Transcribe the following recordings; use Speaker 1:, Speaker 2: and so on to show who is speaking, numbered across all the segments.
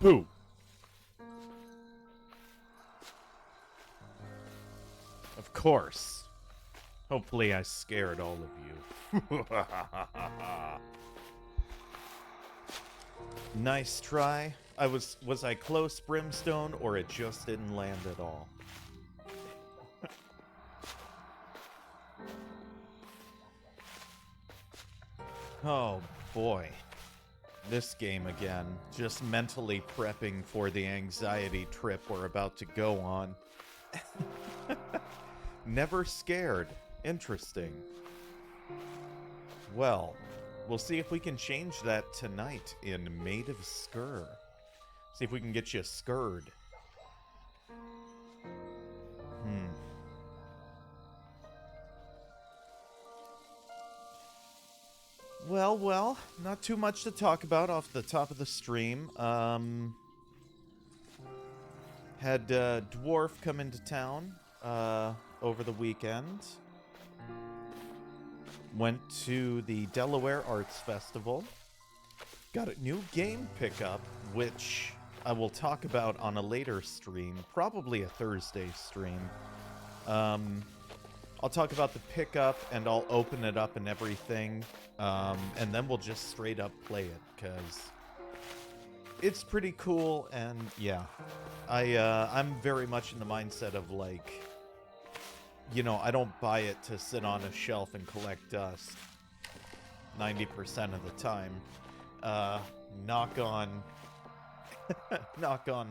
Speaker 1: Boo! Of course. Hopefully I scared all of you. Nice try. Was I close, Brimstone, or it just didn't land at all? Oh boy. This game again. Just mentally prepping for the anxiety trip we're about to go on. Never scared. Interesting. Well, we'll see if we can change that tonight in Maid of Sker. See if we can get you scared. Well, not too much to talk about off the top of the stream. Had Dwarf come into town over the weekend. Went to the Delaware Arts Festival. Got a new game pickup, which I will talk about on a later stream, probably a Thursday stream. I'll talk about the pickup, and I'll open it up and everything, and then we'll just straight up play it, because it's pretty cool, and yeah. I'm very much in the mindset of, like, you know, I don't buy it to sit on a shelf and collect dust 90% of the time. Knock on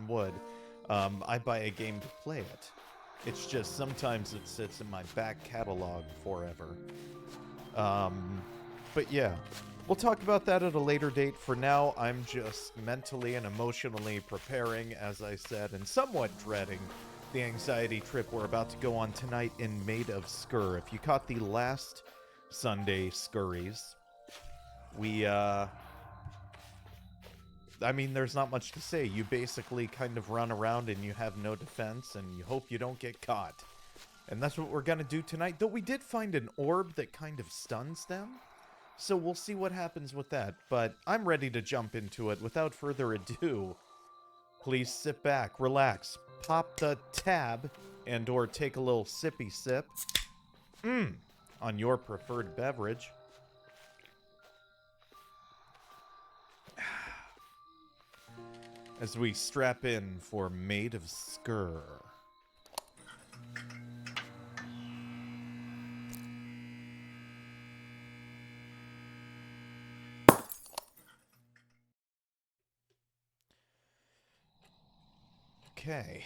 Speaker 1: wood. I buy a game to play it. It's just sometimes it sits in my back catalog forever. But yeah, we'll talk about that at a later date. For now, I'm just mentally and emotionally preparing, as I said, and somewhat dreading the anxiety trip we're about to go on tonight in Maid of Sker. If you caught the last Sunday scurries. We, I mean, there's not much to say. You basically kind of run around and you have no defense, and you hope you don't get caught. And that's what we're gonna do tonight, though we did find an orb that kind of stuns them. So we'll see what happens with that, but I'm ready to jump into it. Without further ado, please sit back, relax, pop the tab, and or take a little sippy sip on your preferred beverage. As we strap in for Maid of Sker. Okay.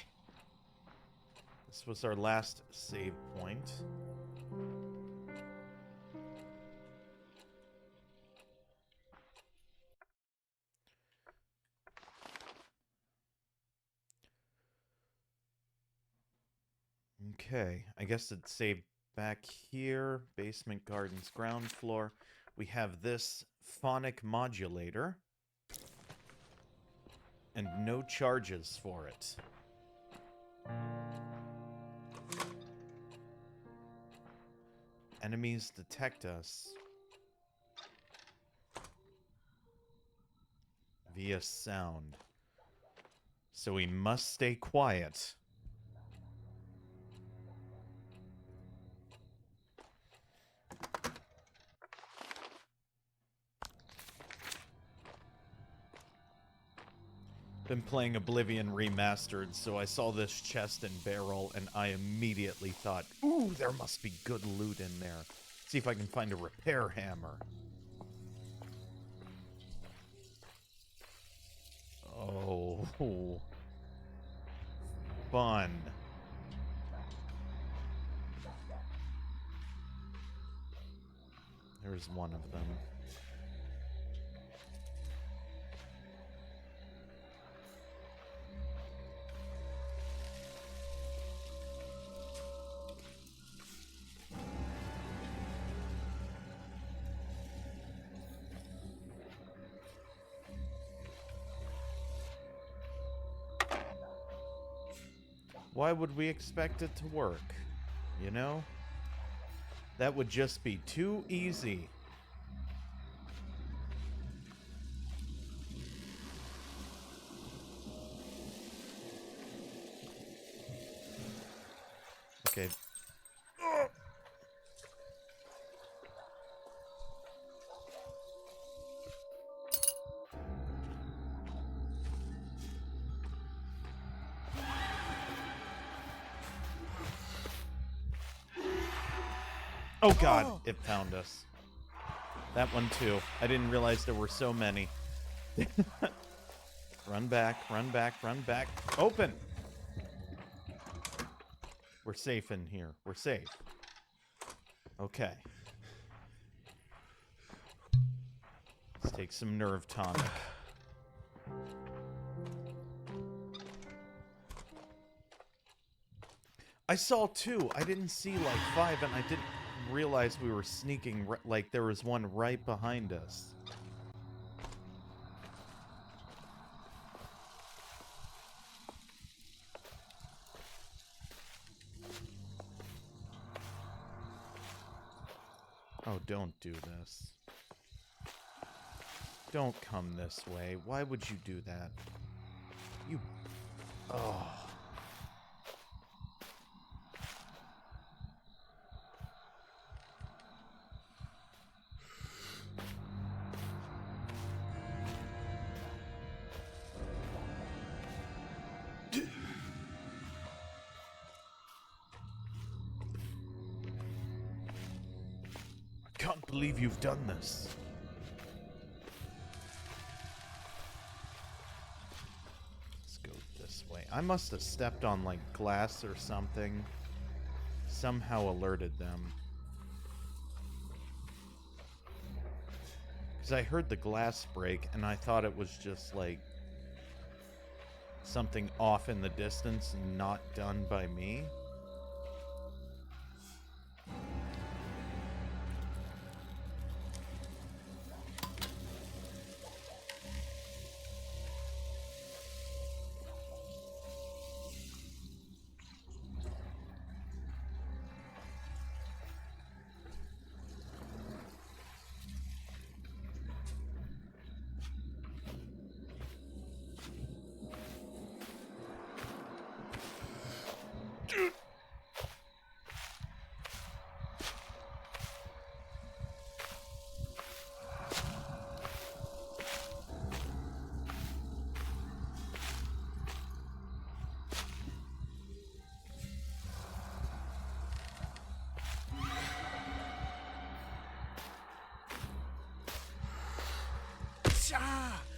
Speaker 1: This was our last save point. Okay, I guess it's saved back here. Basement, gardens, ground floor. We have this phonic modulator. And no charges for it. Enemies detect us via sound. So we must stay quiet. Been playing Oblivion Remastered, so I saw this chest and barrel, and I immediately thought, ooh, there must be good loot in there. See if I can find a repair hammer. Oh, fun. There's one of them. Why would we expect it to work? You know? That would just be too easy. Okay. Oh god, it found us. That one too. I didn't realize there were so many. Run back, run back, run back. Open! We're safe in here. We're safe. Okay. Let's take some nerve tonic. I saw two. I didn't see like five, and I didn't realize we were sneaking, like there was one right behind us. Oh, don't do this. Don't come this way. Why would you do that? You... Oh... I can't believe you've done this. Let's go this way. I must have stepped on, like, glass or something. Somehow alerted them. Because I heard the glass break, and I thought it was just, like, something off in the distance and not done by me.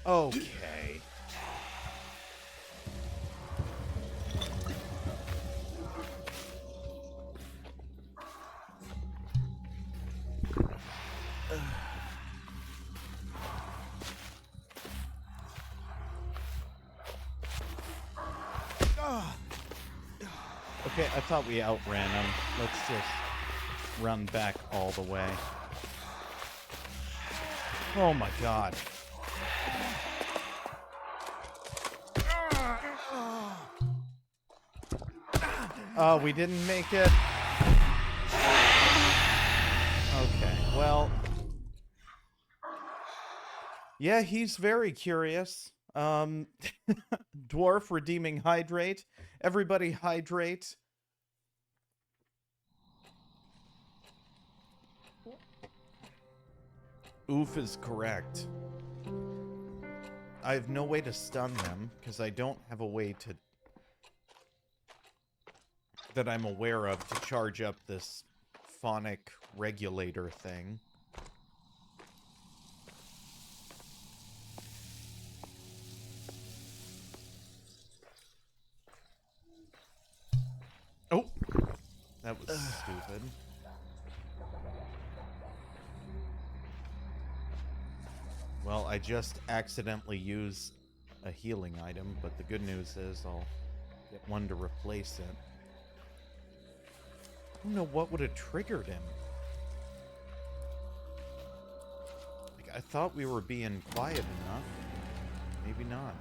Speaker 1: Okay. Okay, I thought we outran him. Let's just run back all the way. Oh my god. Oh, we didn't make it. Okay, well. Yeah, he's very curious. Dwarf redeeming hydrate. Everybody hydrate. Oof is correct. I have no way to stun them, because I don't have a way to... that I'm aware of to charge up this phonic regulator thing. Oh! That was stupid. Well, I just accidentally used a healing item, but the good news is I'll get one to replace it. I don't know what would have triggered him. Like, I thought we were being quiet enough. Maybe not.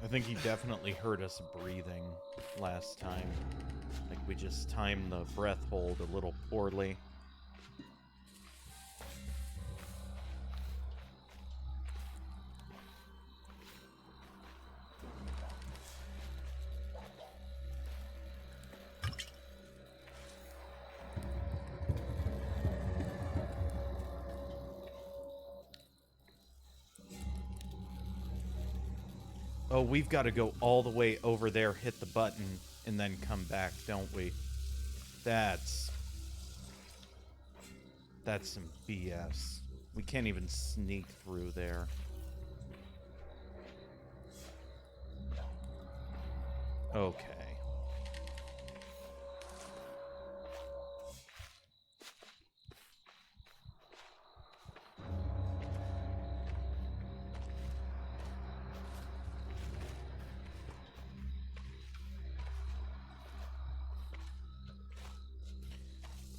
Speaker 1: I think he definitely heard us breathing last time. Like, we just timed the breath hold a little poorly. Oh, we've got to go all the way over there, hit the button, and then come back, don't we? That's some BS. We can't even sneak through there. Okay.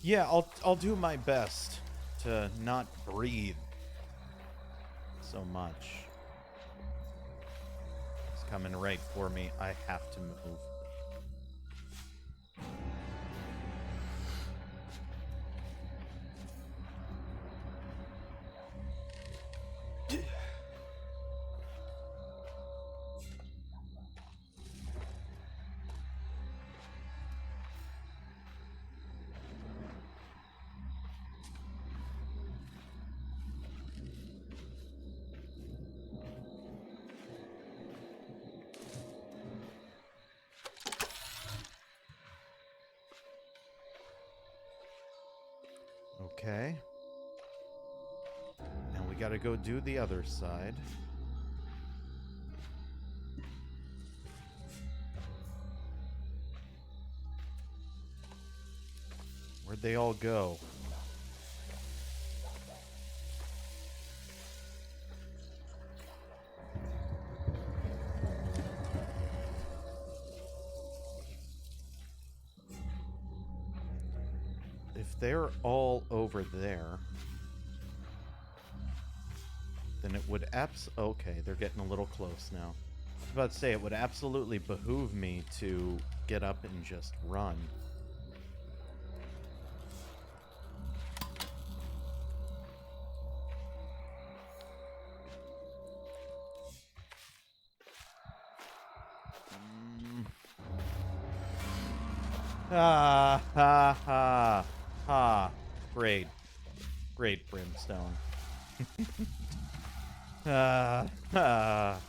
Speaker 1: Yeah, I'll do my best to not breathe so much. It's coming right for me. I have to move. Okay. Now we gotta go do the other side. Where'd they all go? If they're all over there, then it would okay, they're getting a little close now. I was about to say, it would absolutely behoove me to get up and just run. Ah, ha, ha, ha. Great. Great, Brimstone. Ah, ah.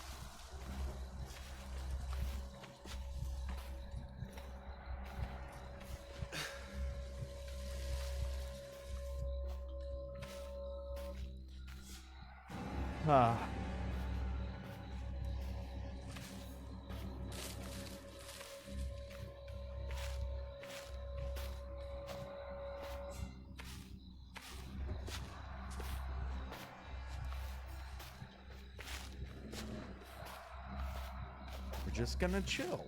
Speaker 1: Ah. We're just gonna chill.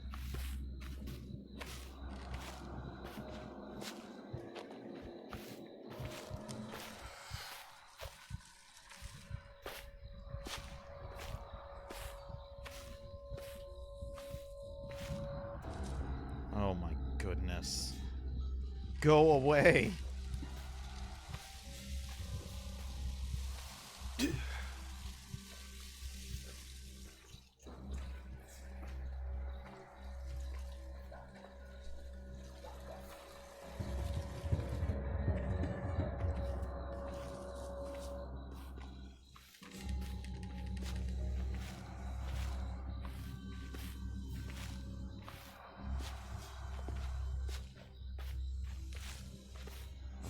Speaker 1: Oh my goodness. Go away.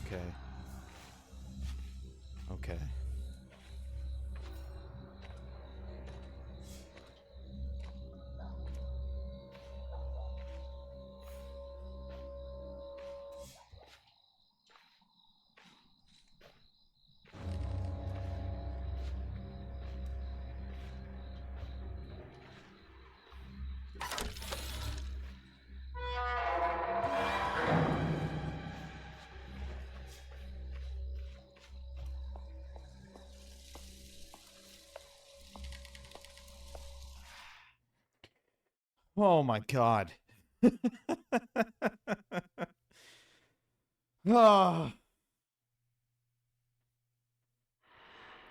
Speaker 1: Okay. Okay. Oh my god. Ah.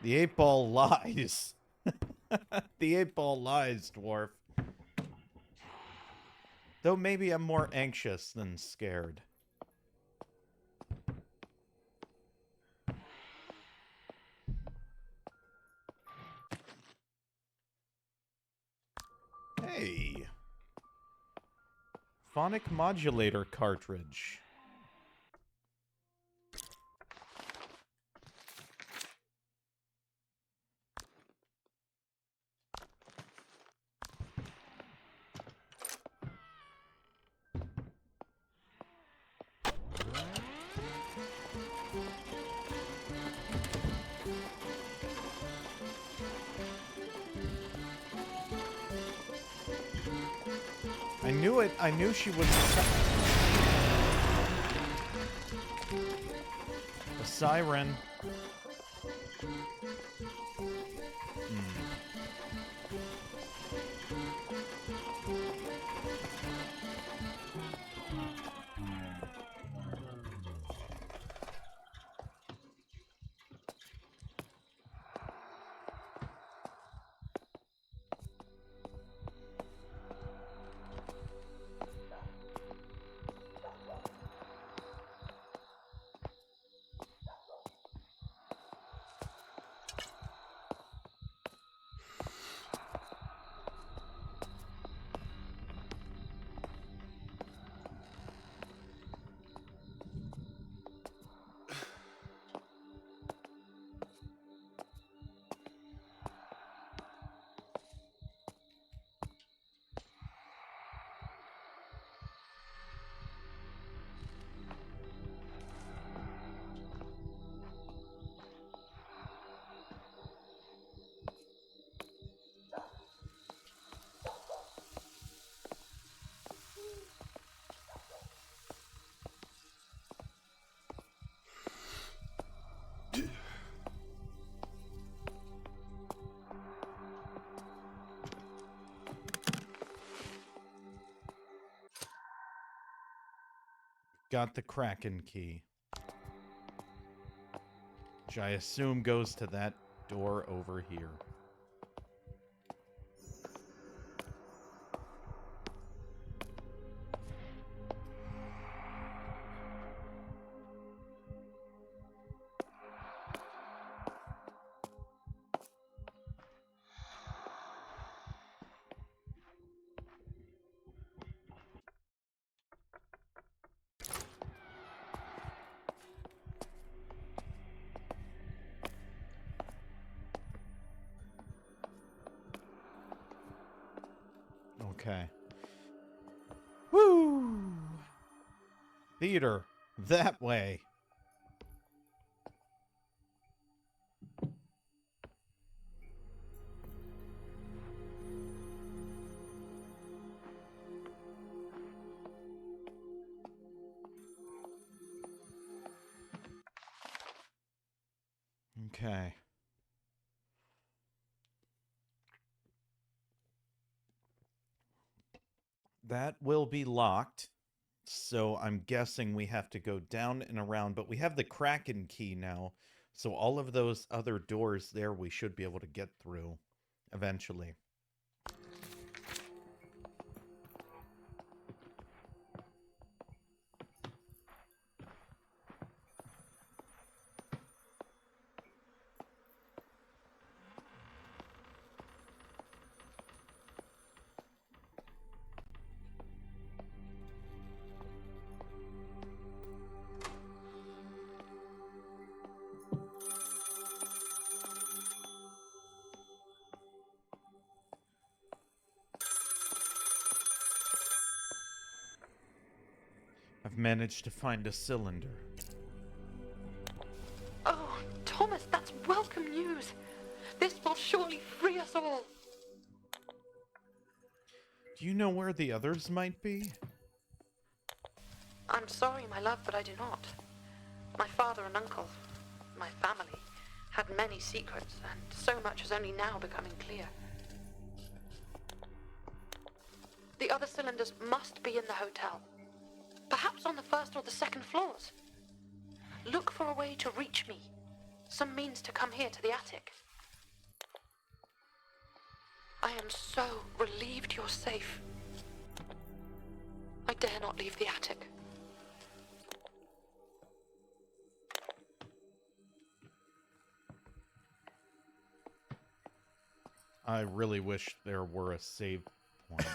Speaker 1: The 8-ball lies. The 8-ball lies, dwarf. Though maybe I'm more anxious than scared. Hey. Phonic modulator cartridge. I knew it. I knew she was a siren. Got the Kraken key. Which I assume goes to that door over here. Okay. Woo! Theater. That way. Okay. That will be locked. So I'm guessing we have to go down and around, but we have the Kraken key now. So all of those other doors there we should be able to get through eventually. I've managed to find a cylinder.
Speaker 2: Oh, Thomas, that's welcome news. This will surely free us all.
Speaker 1: Do you know where the others might be?
Speaker 2: I'm sorry, my love, but I do not. My father and uncle, my family, had many secrets, and so much is only now becoming clear. The other cylinders must be in the hotel. Perhaps on the first or the second floors. Look for a way to reach me. Some means to come here to the attic. I am so relieved you're safe. I dare not leave the attic.
Speaker 1: I really wish there were a save point.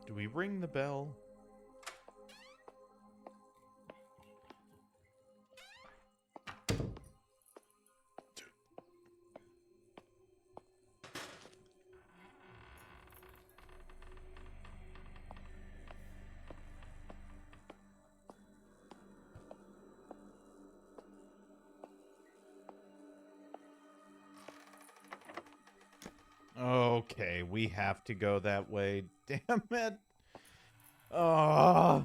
Speaker 1: Do we ring the bell? Okay, we have to go that way. Damn it. Oh.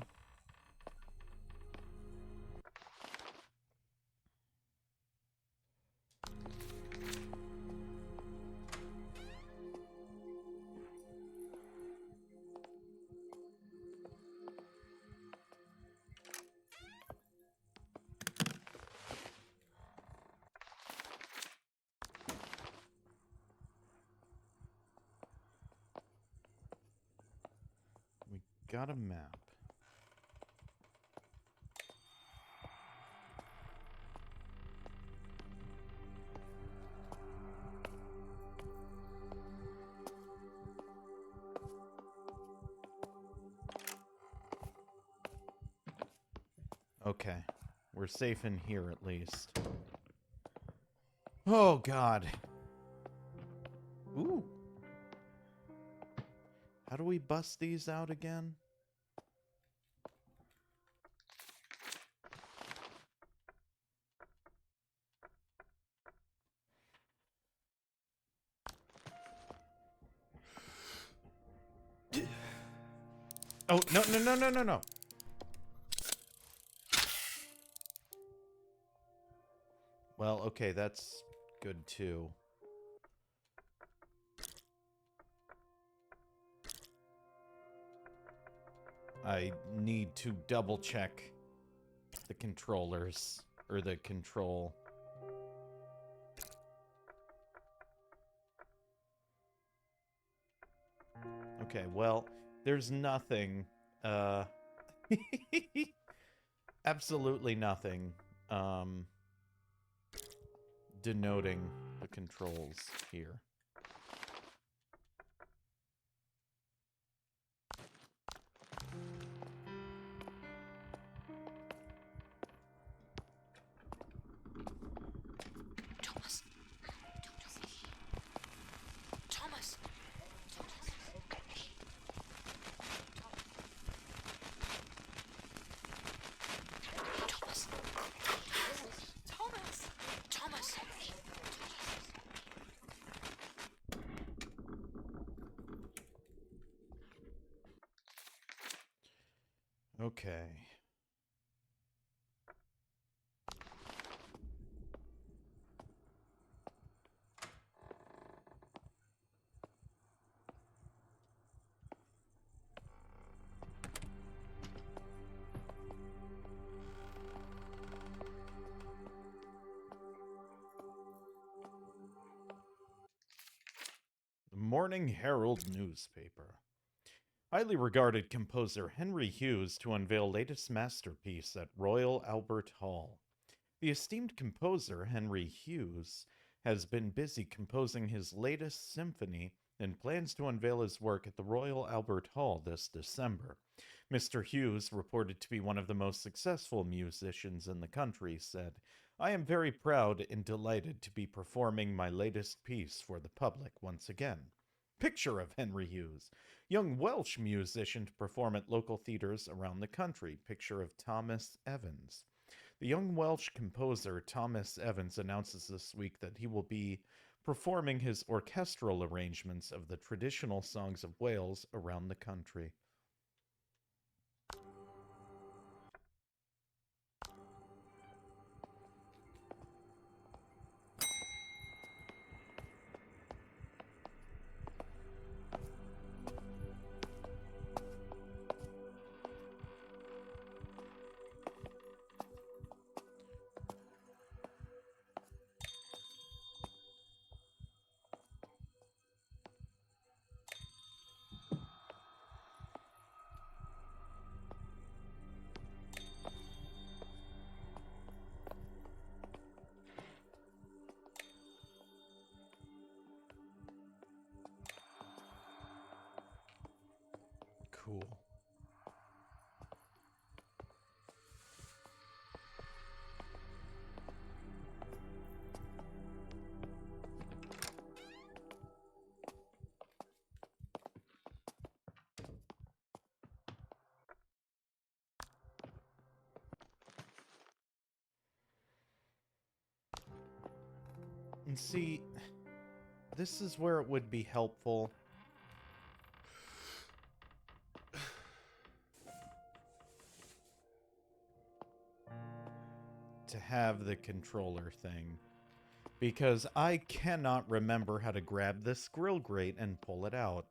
Speaker 1: We got a map. Okay. We're safe in here at least. Oh, God. Ooh. How do we bust these out again? Oh, no, no, no, no, no, no. Well, okay, that's good too. I need to double check the controllers, or the control. Okay, well, there's nothing, absolutely nothing, denoting the controls here.
Speaker 2: Thomas. Thomas. Thomas. Thomas. Thomas.
Speaker 1: Okay. The Morning Herald newspaper. Highly regarded composer Henry Hughes to unveil latest masterpiece at Royal Albert Hall. The esteemed composer Henry Hughes has been busy composing his latest symphony and plans to unveil his work at the Royal Albert Hall this December. Mr. Hughes, reported to be one of the most successful musicians in the country, said, "I am very proud and delighted to be performing my latest piece for the public once again." Picture of Henry Hughes, young Welsh musician to perform at local theaters around the country. Picture of Thomas Evans. The young Welsh composer Thomas Evans announces this week that he will be performing his orchestral arrangements of the traditional songs of Wales around the country. Cool. And see, this is where it would be helpful to have the controller thing, because I cannot remember how to grab this grill grate and pull it out.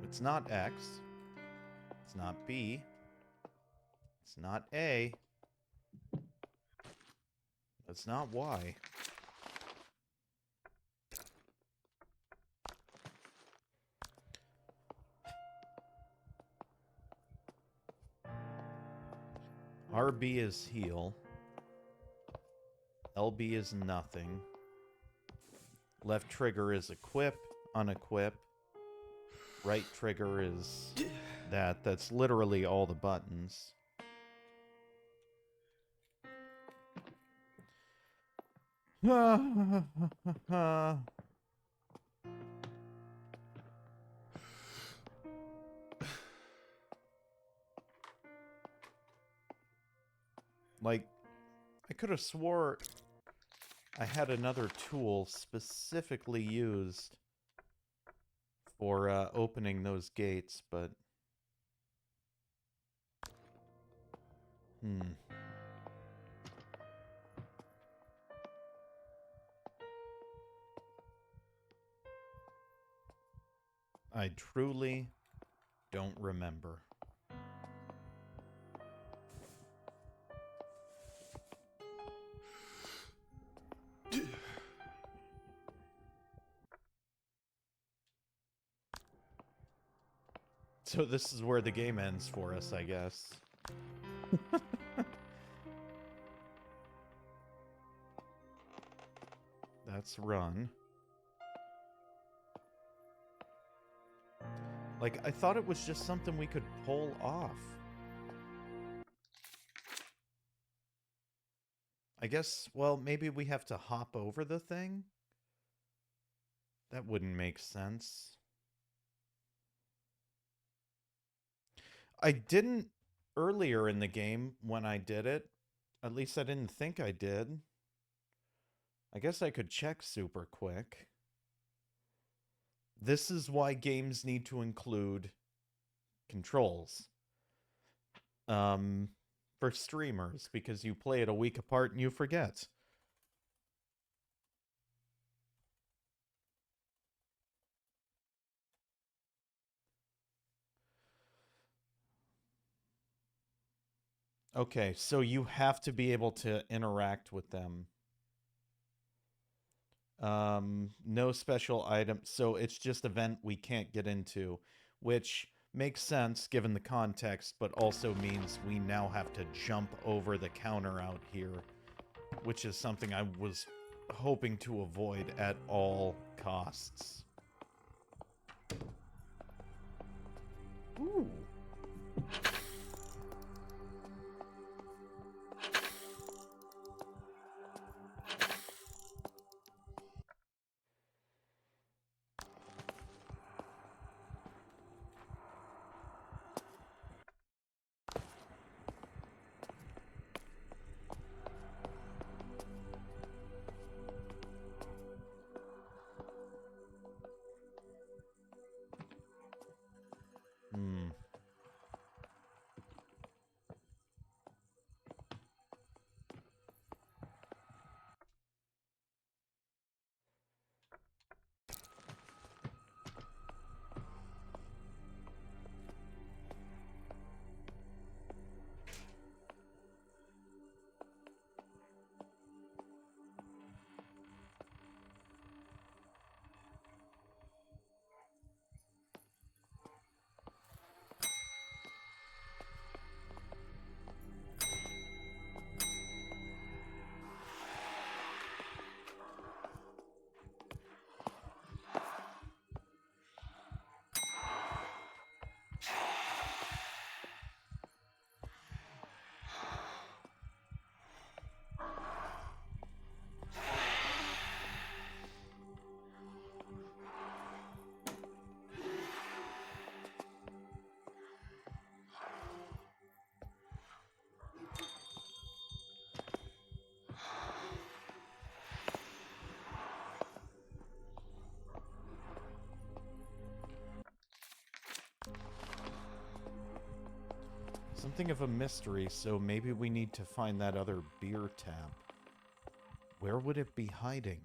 Speaker 1: It's not X. It's not B. It's not A. It's not Y. RB is heal. LB is nothing. Left trigger is equip, unequip. Right trigger is that. That's literally all the buttons. Like, I could have swore I had another tool specifically used for opening those gates, but... I truly don't remember. So this is where the game ends for us, I guess. That's run. Like, I thought it was just something we could pull off. I guess, well, maybe we have to hop over the thing? That wouldn't make sense. I didn't earlier in the game when I did it. At least I didn't think I did. I guess I could check super quick. This is why games need to include controls. For streamers, because you play it a week apart and you forget. Okay, so you have to be able to interact with them. No special item, so it's just a vent we can't get into, which makes sense given the context, but also means we now have to jump over the counter out here, which is something I was hoping to avoid at all costs. Ooh. Hmm. Something of a mystery, so maybe we need to find that other beer tap. Where would it be hiding?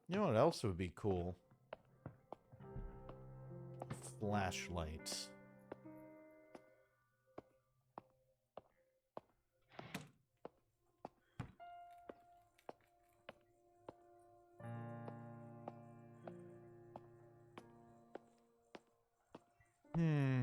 Speaker 1: You know what else would be cool? Flashlight. Hmm.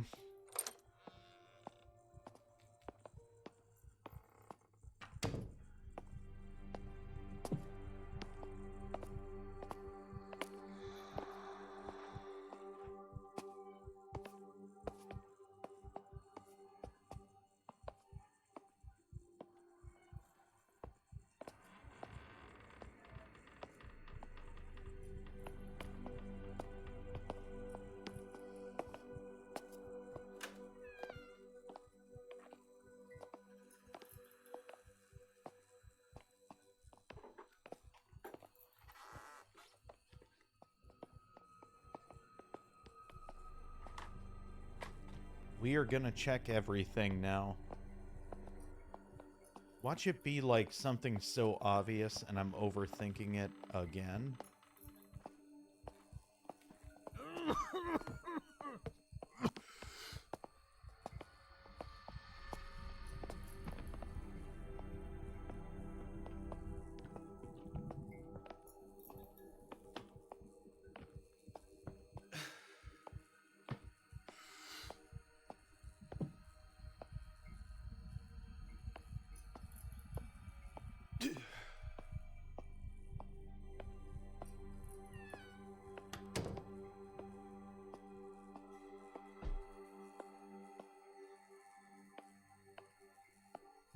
Speaker 1: We are gonna check everything now. Watch it be like something so obvious and I'm overthinking it again.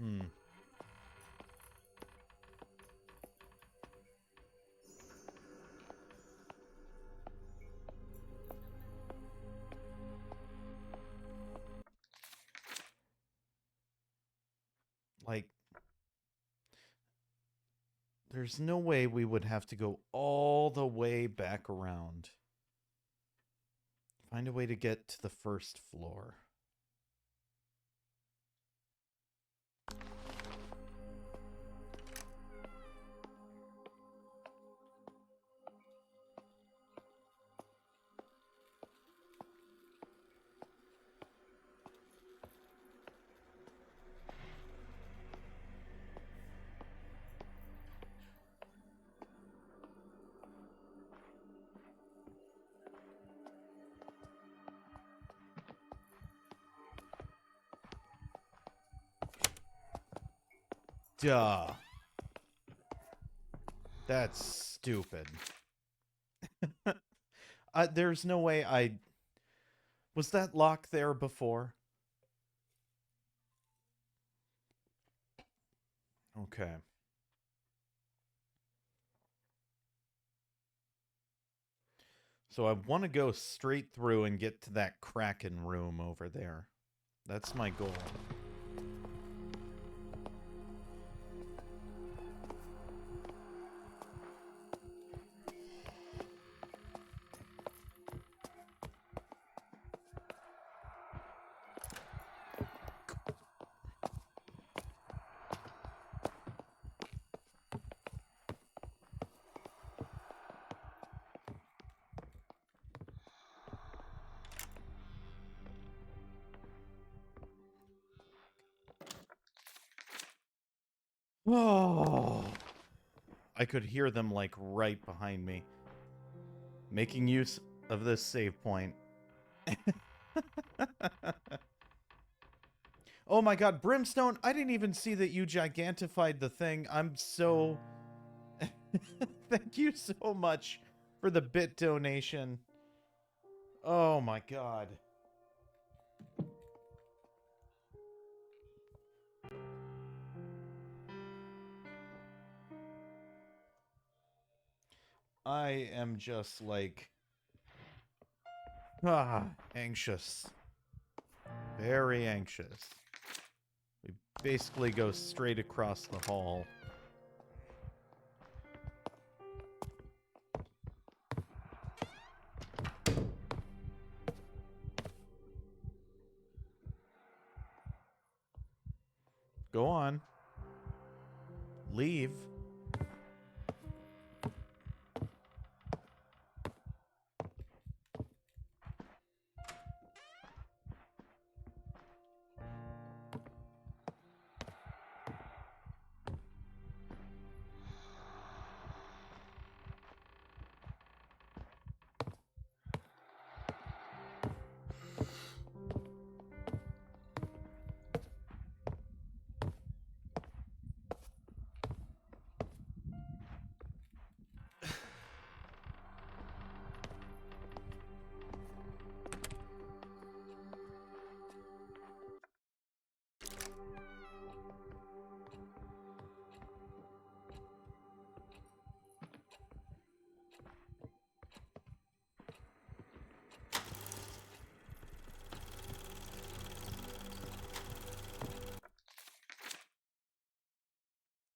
Speaker 1: Hmm. Like, there's no way we would have to go all the way back around. Find a way to get to the first floor. Duh. That's stupid. There's no way I... Was that lock there before? Okay. So I want to go straight through and get to that Kraken room over there. That's my goal. Oh, I could hear them like right behind me. Making use of this save point. Oh my god, Brimstone, I didn't even see that you gigantified the thing. I'm so... Thank you so much for the bit donation. Oh my god. I am just like... anxious. Very anxious. We basically go straight across the hall. Go on. Leave.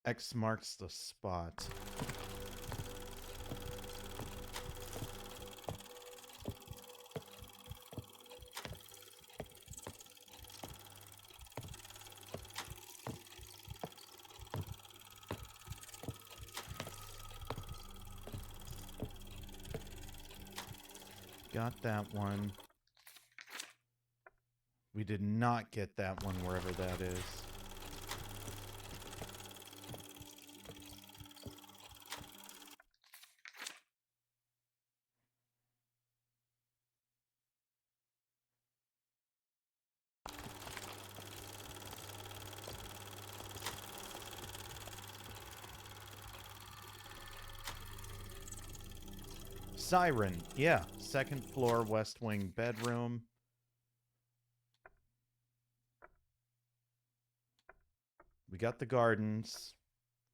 Speaker 1: X marks the spot. Got that one. We did not get that one, wherever that is. Siren. Yeah. Second floor, West Wing bedroom. We got the gardens.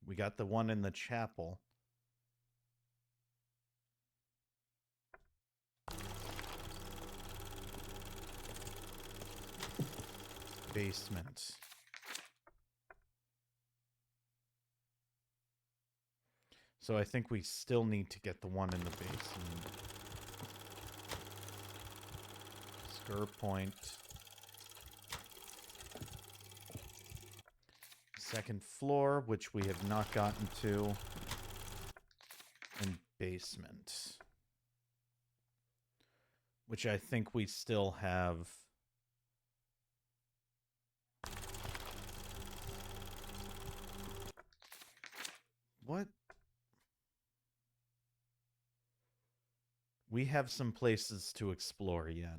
Speaker 1: We got the one in the chapel. Basement. So I think we still need to get the one in the basement. Sker Point. Second floor, which we have not gotten to. And basement. Which I think we still have. What? We have some places to explore yet.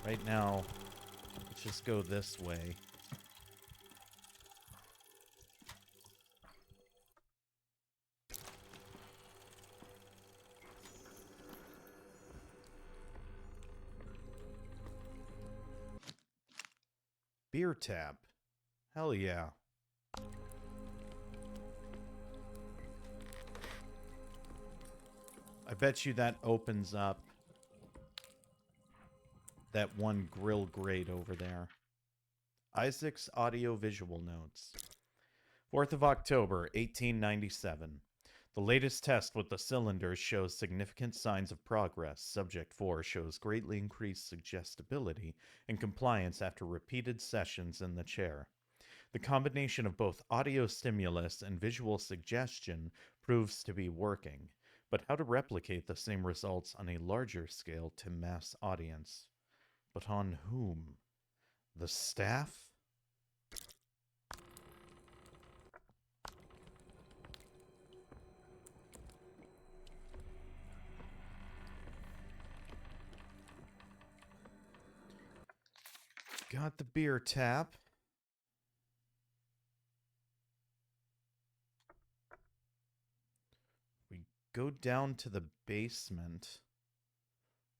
Speaker 1: Right now, let's just go this way. Beer tap. Hell yeah. I bet you that opens up that one grill grate over there. Isaac's audio-visual notes. 4th of October, 1897. The latest test with the cylinders shows significant signs of progress. Subject 4 shows greatly increased suggestibility and compliance after repeated sessions in the chair. The combination of both audio stimulus and visual suggestion proves to be working, but how to replicate the same results on a larger scale to mass audience? But on whom? The staff? Got the beer tap. We go down to the basement.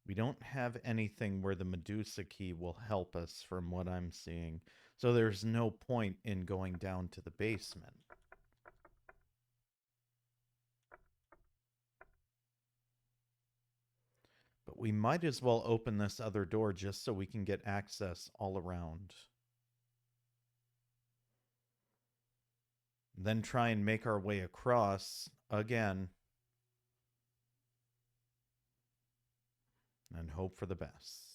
Speaker 1: We don't have anything where the Medusa key will help us from what I'm seeing. So there's no point in going down to the basement. But we might as well open this other door just so we can get access all around. Then try and make our way across again. And hope for the best.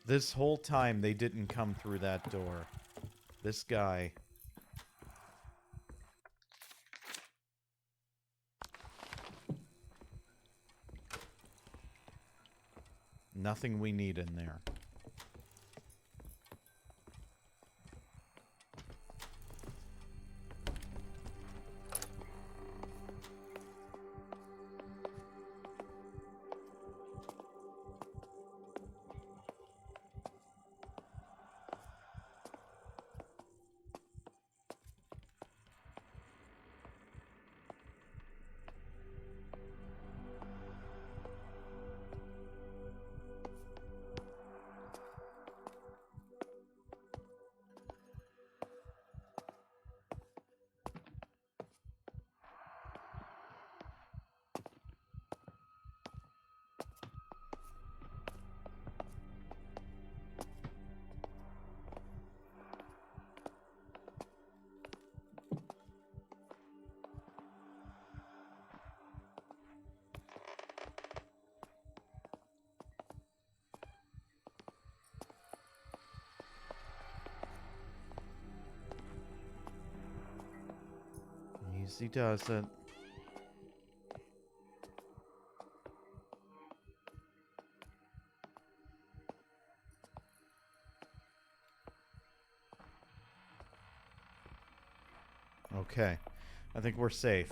Speaker 1: This whole time they didn't come through that door. This guy. Nothing we need in there. Easy does it. Okay. I think we're safe.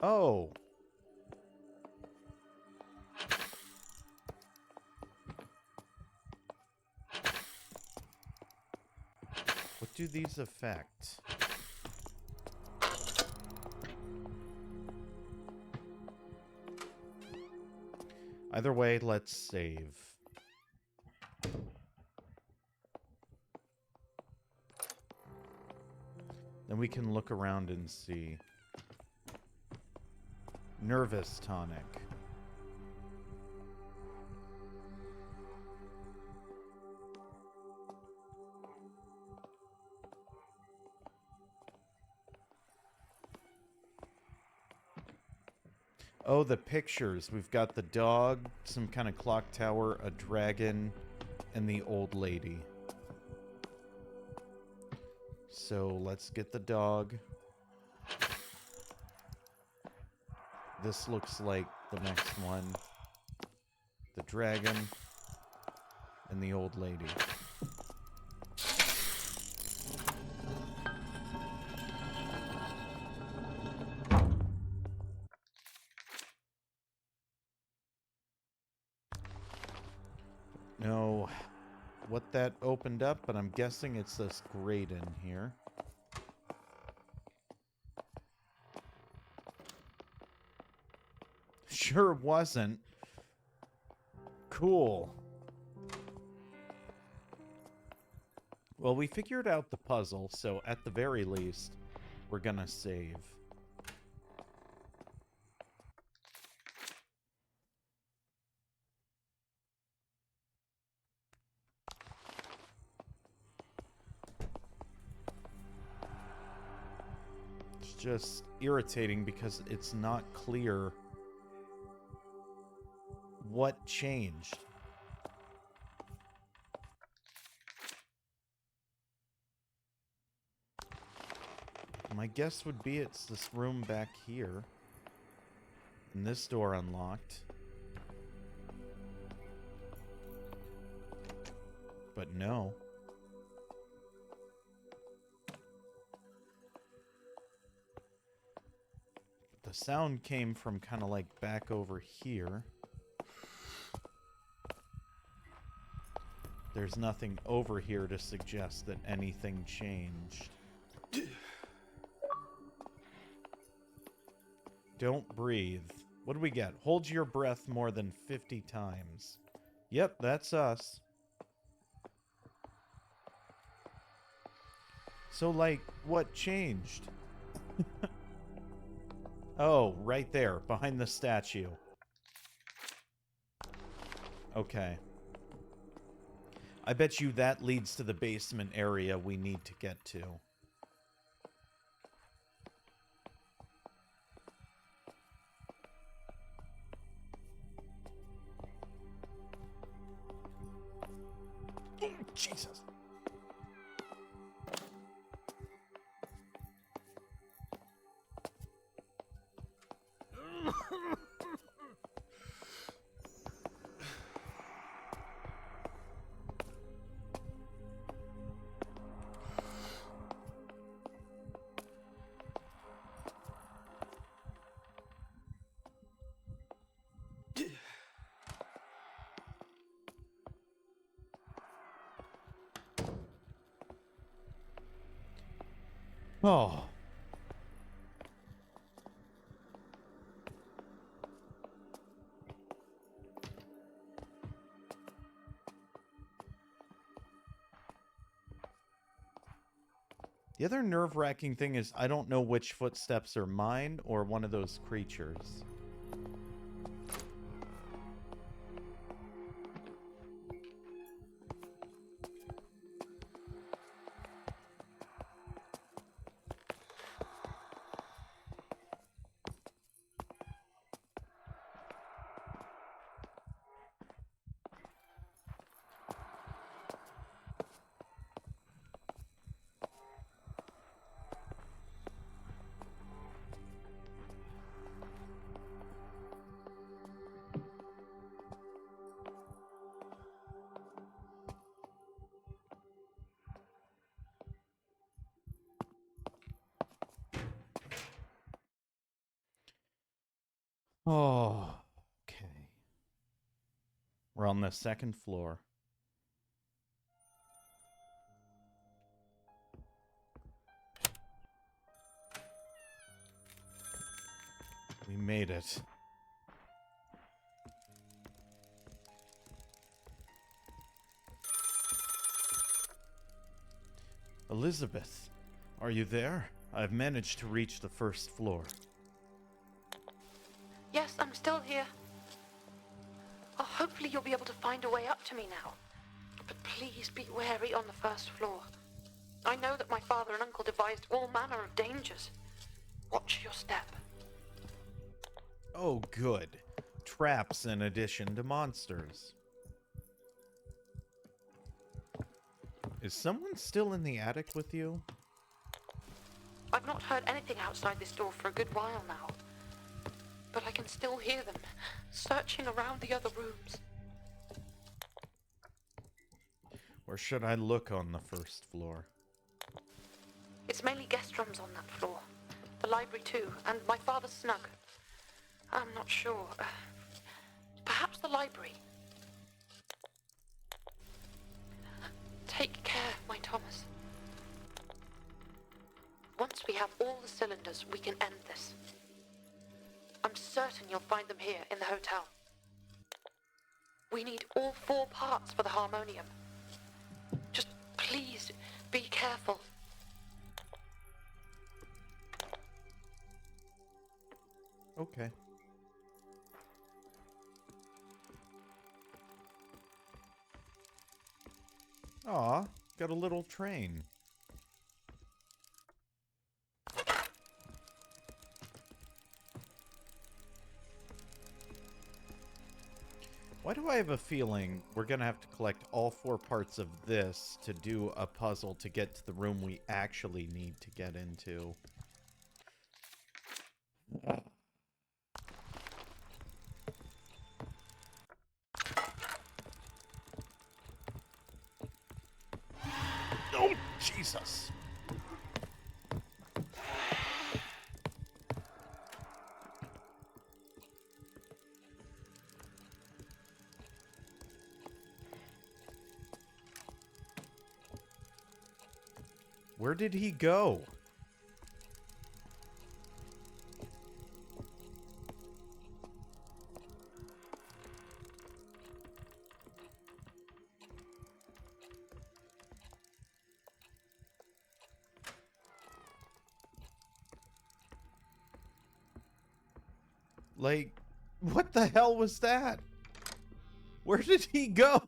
Speaker 1: Oh. What do these affect? Either way, let's save. Then we can look around and see. Nervous tonic. Oh, the pictures. We've got the dog, some kind of clock tower, a dragon, and the old lady. So let's get the dog. This looks like the next one. The dragon and the old lady. No, what that opened up, but I'm guessing it's this grate in here. Sure wasn't. Cool. Well, we figured out the puzzle, so at the very least, we're gonna save. It's just irritating because it's not clear what changed. My guess would be it's this room back here. And this door unlocked. But no. The sound came from kind of like back over here. There's nothing over here to suggest that anything changed. Don't breathe. What do we get? Hold your breath more than 50 times. Yep, that's us. So, like, what changed? Oh, right there, behind the statue. Okay. I bet you that leads to the basement area we need to get to. Jesus. Oh. The other nerve-wracking thing is I don't know which footsteps are mine or one of those creatures. Oh, okay. We're on the second floor. We made it. Elizabeth, are you there? I've managed to reach the first floor.
Speaker 2: Yes, I'm still here. Oh, hopefully you'll be able to find a way up to me now. But please be wary on the first floor. I know that my father and uncle devised all manner of dangers. Watch your step.
Speaker 1: Oh, good. Traps in addition to monsters. Is someone still in the attic with you?
Speaker 2: I've not heard anything outside this door for a good while now. But I can still hear them, searching around the other rooms.
Speaker 1: Where should I look on the first floor?
Speaker 2: It's mainly guest rooms on that floor. The library too, and my father's snug. I'm not sure. Perhaps the library. Take care, my Thomas. Once we have all the cylinders, we can end this. I'm certain you'll find them here in the hotel. We need all 4 parts for the harmonium. Just please be careful.
Speaker 1: Okay. Aw, got a little train. Why do I have a feeling we're gonna have to collect all 4 parts of this to do a puzzle to get to the room we actually need to get into? Oh, Jesus! Where did he go? Like, what the hell was that? Where did he go?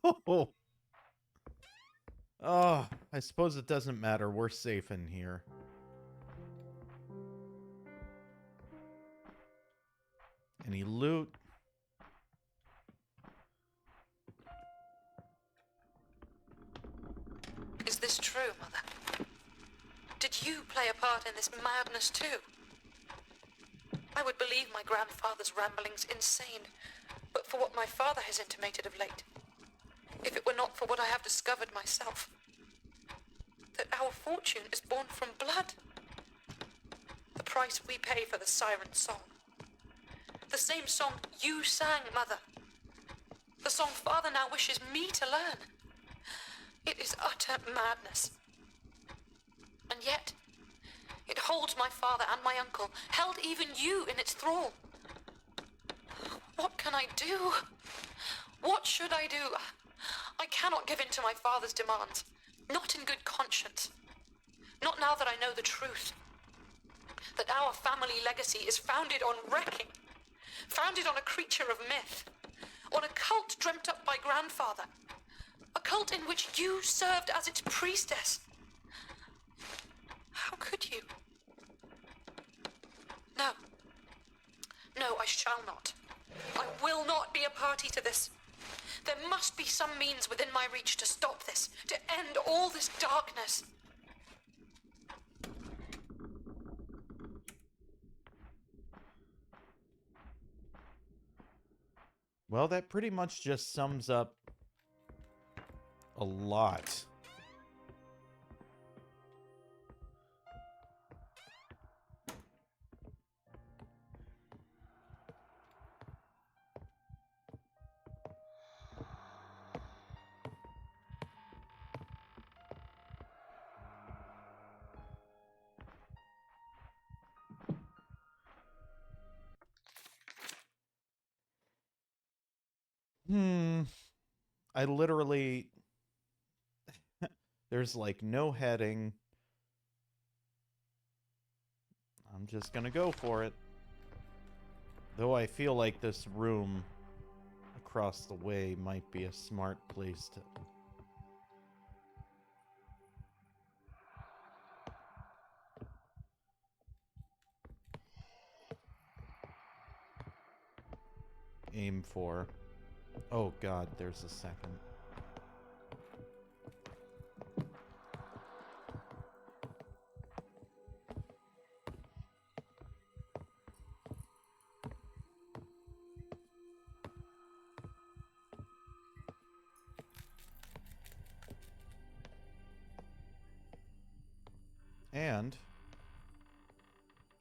Speaker 1: Oh, I suppose it doesn't matter. We're safe in here. Any loot?
Speaker 2: Is this true, Mother? Did you play a part in this madness too? I would believe my grandfather's ramblings insane, but for what my father has intimated of late. If it were not for what I have discovered myself. That our fortune is born from blood. The price we pay for the siren song. The same song you sang, Mother. The song Father now wishes me to learn. It is utter madness. And yet, it holds my father and my uncle, held even you in its thrall. What can I do? What should I do? I cannot give in to my father's demands, not in good conscience. Not now that I know the truth. That our family legacy is founded on wrecking. Founded on a creature of myth. On a cult dreamt up by grandfather. A cult in which you served as its priestess. How could you? No. No, I shall not. I will not be a party to this. There must be some means within my reach to stop this, to end all this darkness.
Speaker 1: Well, that pretty much just sums up a lot. I literally... There's like no heading. I'm just gonna go for it. Though I feel like this room across the way might be a smart place to... aim for. Oh god, there's a second. And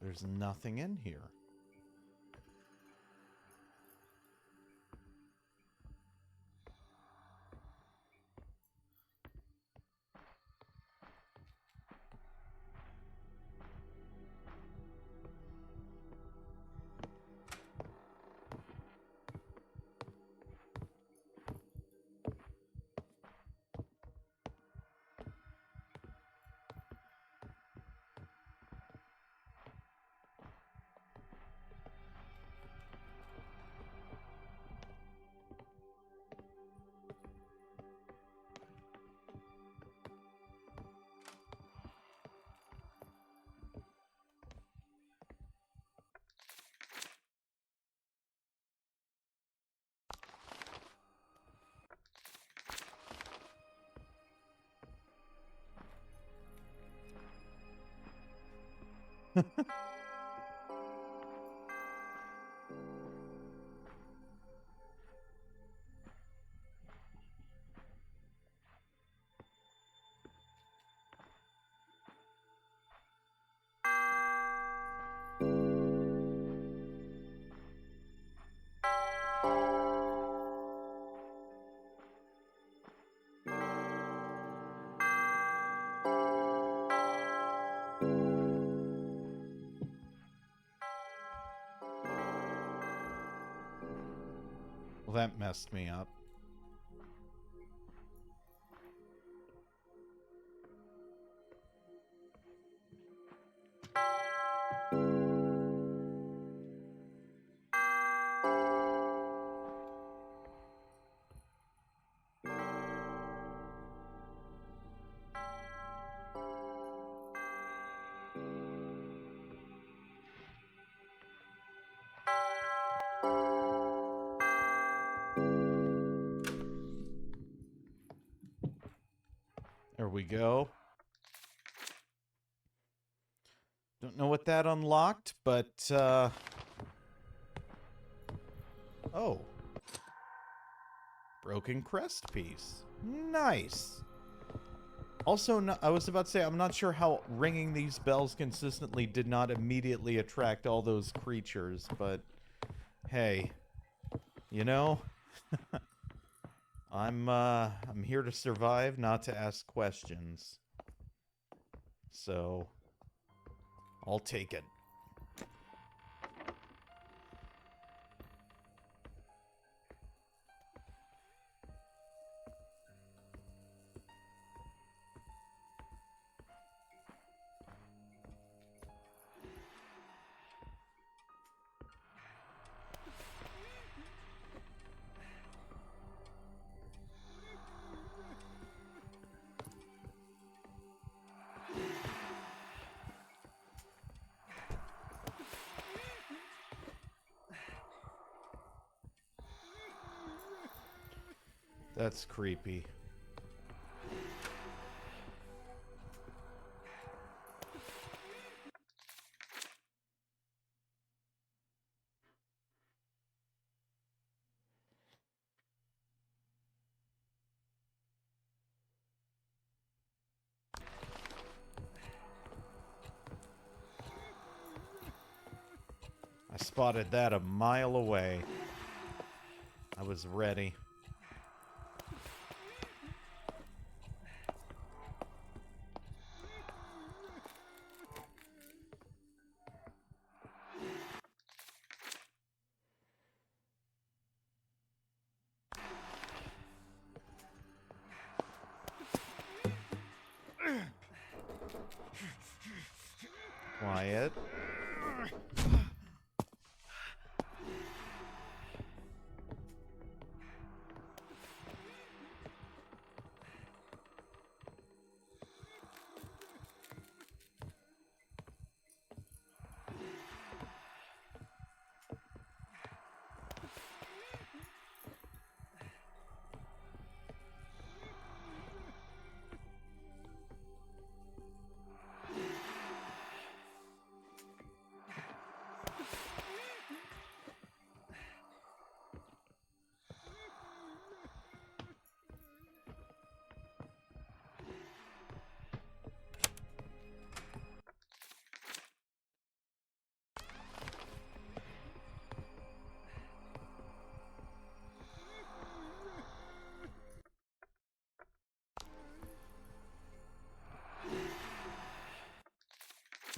Speaker 1: there's nothing in here. Well, that messed me up. There we go. Don't know what that unlocked, but, oh. Broken crest piece. Nice. Also, no, I was about to say, I'm not sure how ringing these bells consistently did not immediately attract all those creatures, but hey, you know, I'm here to survive, not to ask questions. So, I'll take it. that's creepy. I spotted that a mile away. I was ready. Quiet.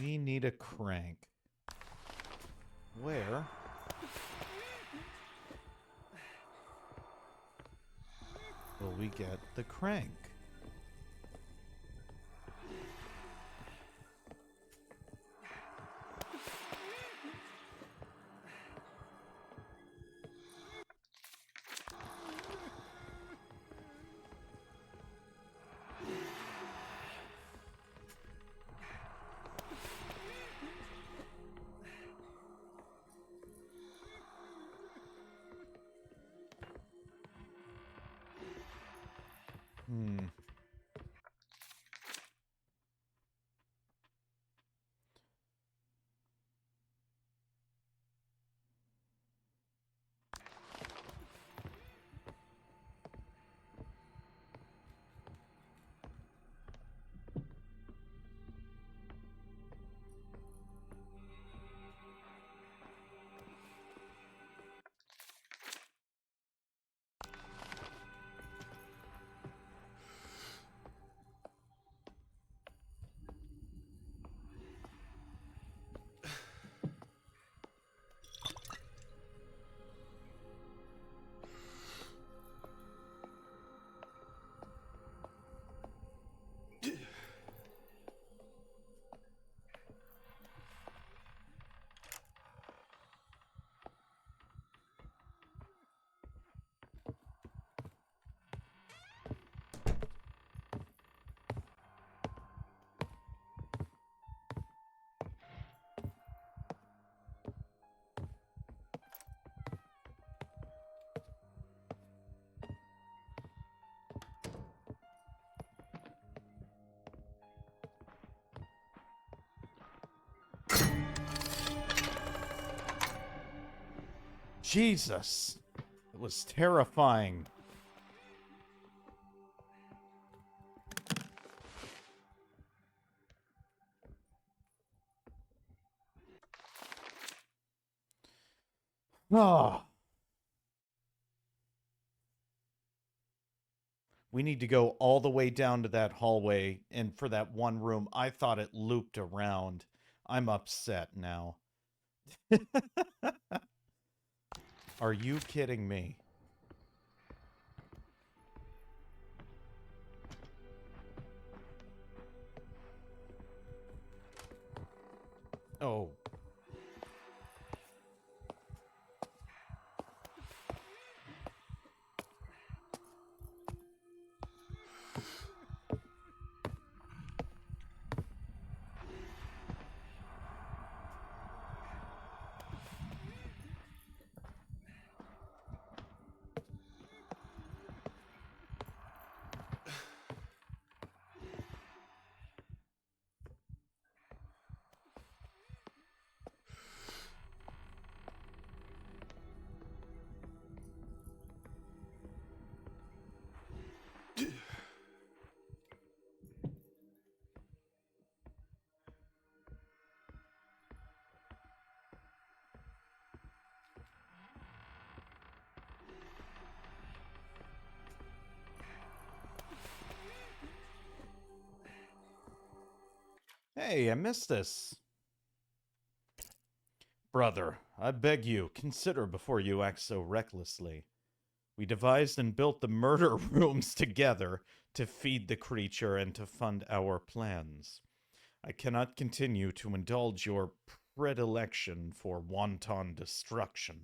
Speaker 1: We need a crank. Where? Will we get the crank? Jesus! It was terrifying. Oh. We need to go all the way down to that hallway, and for that one room, I thought it looped around. I'm upset now. Are you kidding me? Oh. Hey, I missed this. Brother, I beg you, consider before you act so recklessly. We devised and built the murder rooms together to feed the creature and to fund our plans. I cannot continue to indulge your predilection for wanton destruction.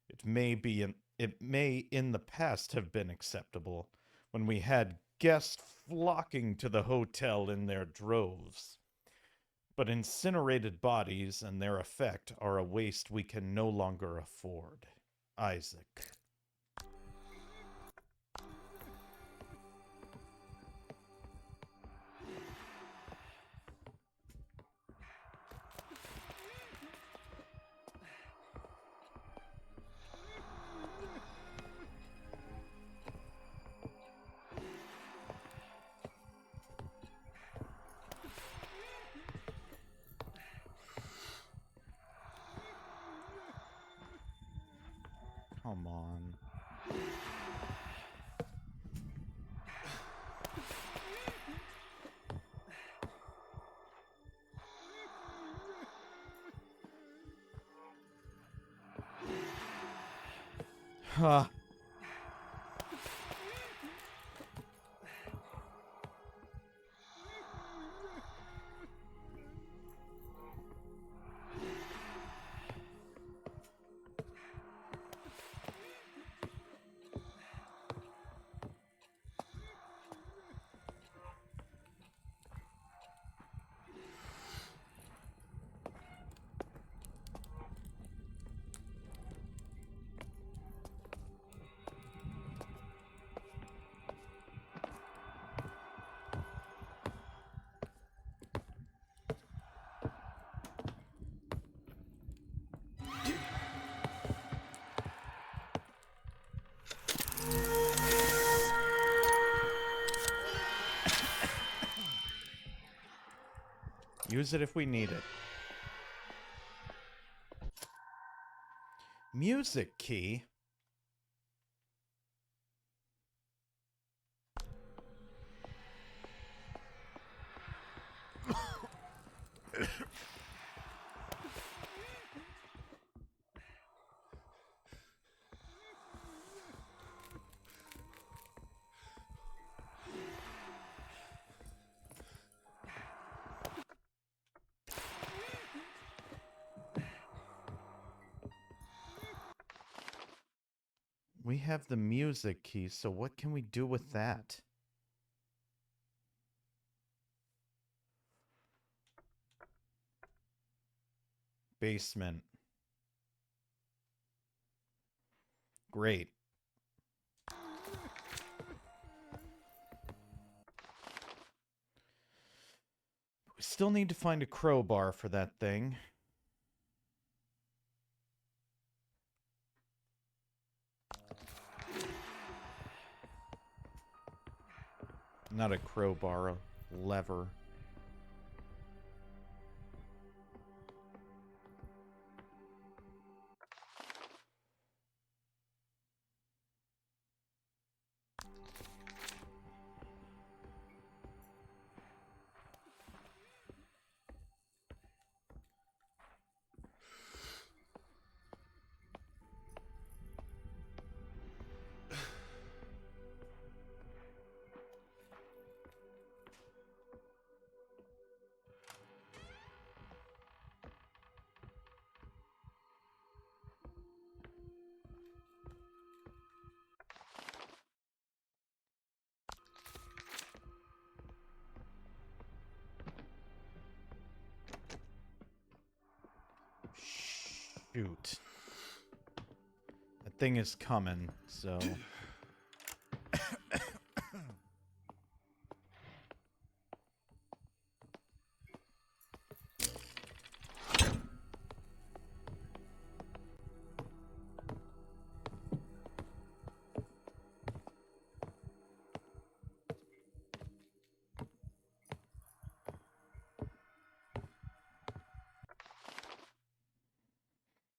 Speaker 1: It may in the past have been acceptable when we had guests flocking to the hotel in their droves. But incinerated bodies and their effect are a waste we can no longer afford. Isaac. Come on. Huh. Use it if we need it. Music key? We have the music key, so what can we do with that? Basement. Great. We still need to find a crowbar for that thing. Not a crowbar, a lever. Shoot. That thing is coming, so...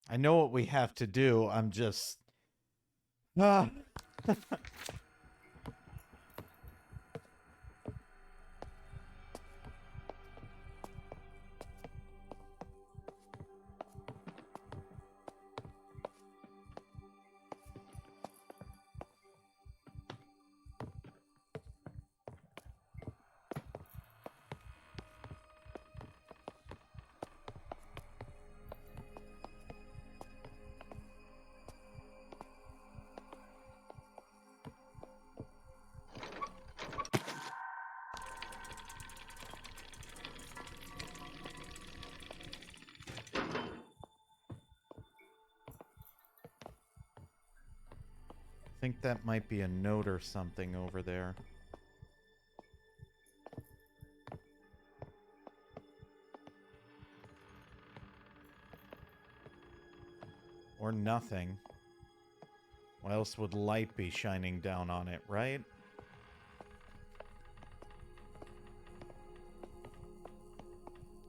Speaker 1: I know what we have to do, I'm just... Ah. think that might be a note or something over there. Or nothing. Why else would light be shining down on it, right?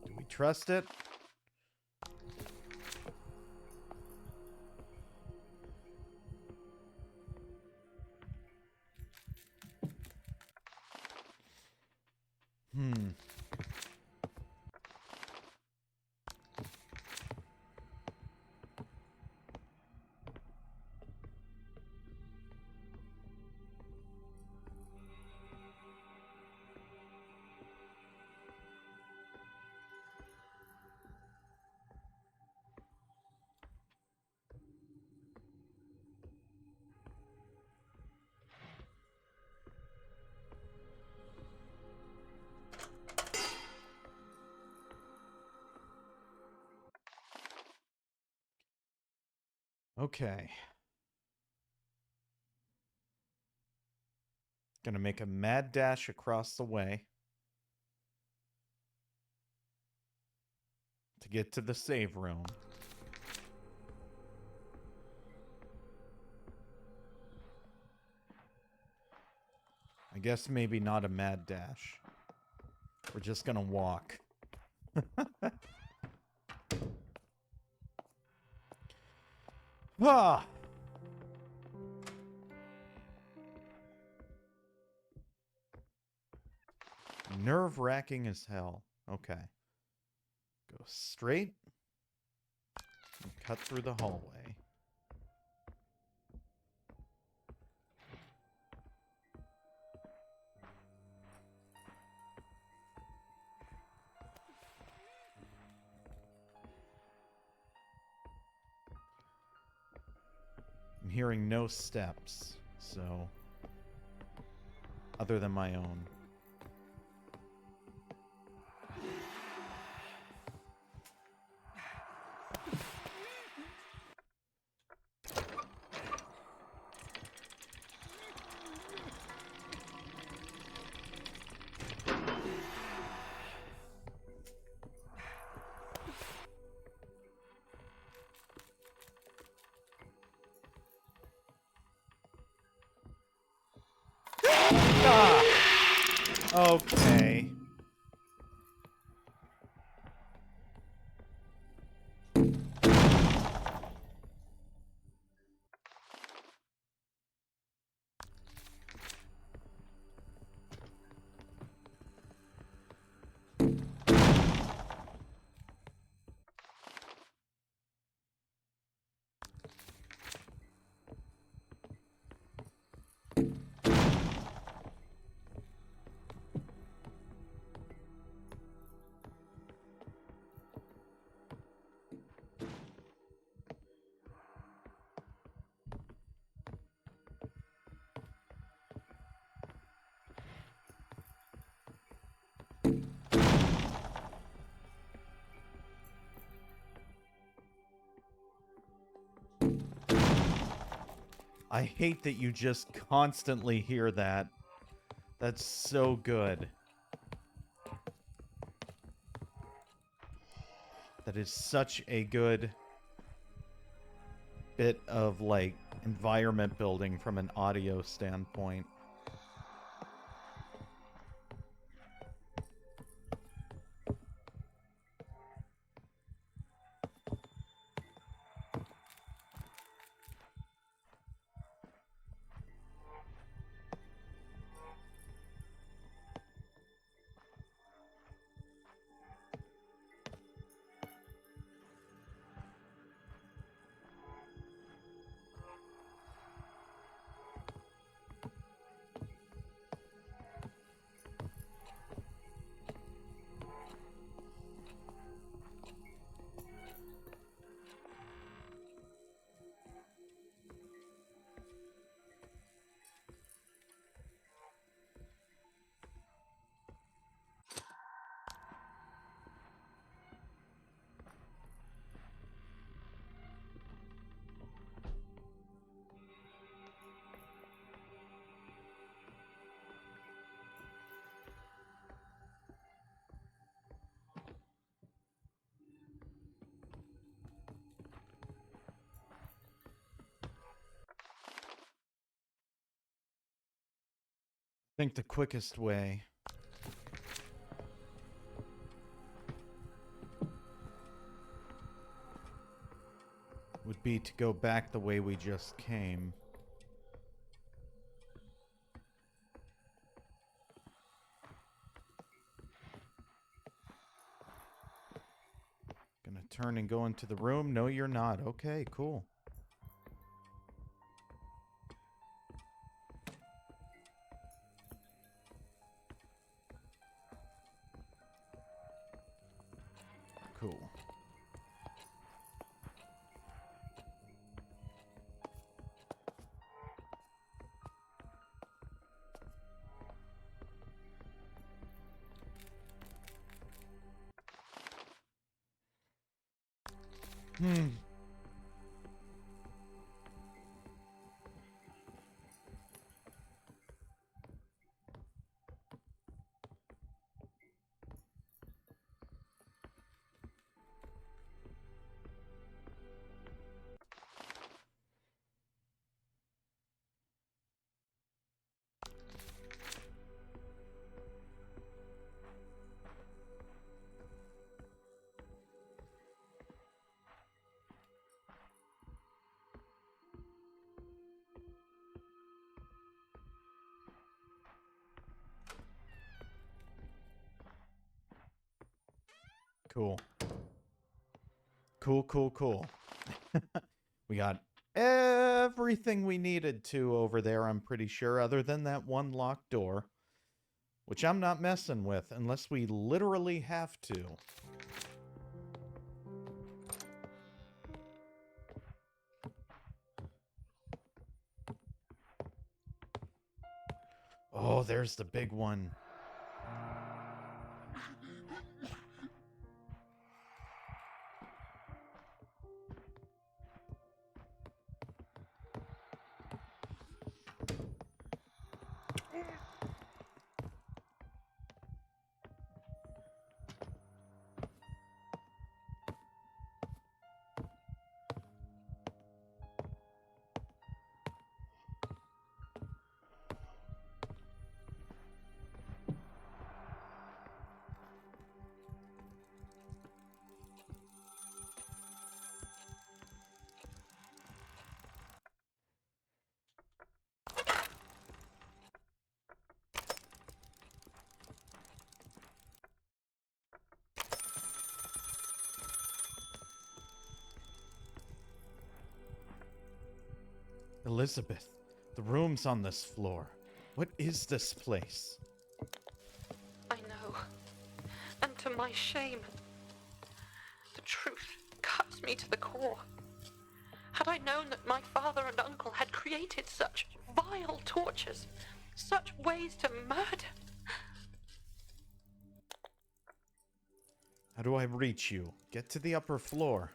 Speaker 1: Do we trust it? Okay. Gonna make a mad dash across the way to get to the save room. I guess maybe not a mad dash. We're just gonna walk. Ah! Nerve-wracking as hell. Okay. Go straight. And cut through the hallway. I'm hearing no steps, so... other than my own. Ah! Okay. I hate that you just constantly hear that. That's so good. That is such a good bit of, like, environment building from an audio standpoint. think the quickest way would be to go back the way we just came. Gonna turn and go into the room? No, you're not. Okay, cool. Cool. Cool. Cool, cool, cool. We got everything we needed to over there, I'm pretty sure, other than that one locked door, which I'm not messing with unless we literally have to. Oh, there's the big one. Elizabeth, the room's on this floor. What is this place?
Speaker 2: I know. And to my shame, the truth cuts me to the core. Had I known that my father and uncle had created such vile tortures, such ways to murder...
Speaker 1: How do I reach you? Get to the upper floor.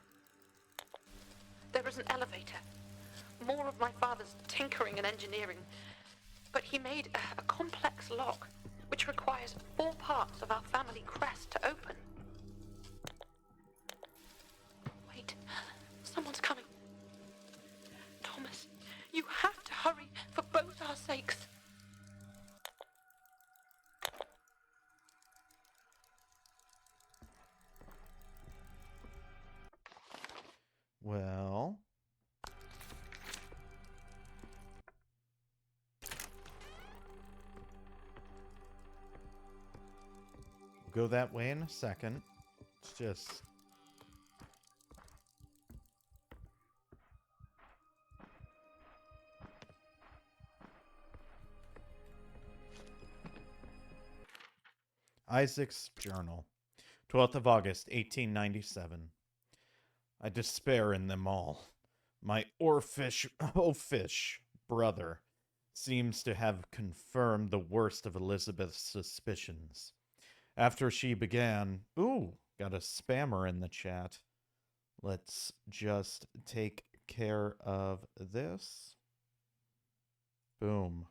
Speaker 2: There is an elevator. More of my father's tinkering and engineering. But he made a complex lock, which requires 4 parts of our family crest to open. Wait, someone's coming. Thomas, you have to hurry for both our sakes.
Speaker 1: Well... we'll go that way in a second. It's just... Isaac's Journal. 12th of August, 1897. I despair in them all. My oafish brother seems to have confirmed the worst of Elizabeth's suspicions. After she began... Ooh, got a spammer in the chat. Let's just take care of this. Boom.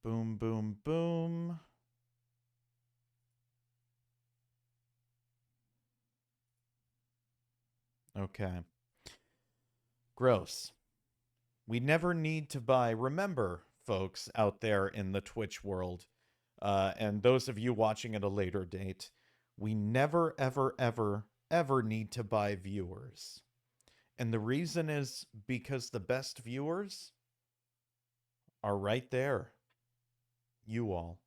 Speaker 1: Boom, boom, boom. Okay. Gross. We never need to buy. Remember, folks out there in the Twitch world, and those of you watching at a later date, we never, ever, ever, ever need to buy viewers. And the reason is because the best viewers are right there. You all.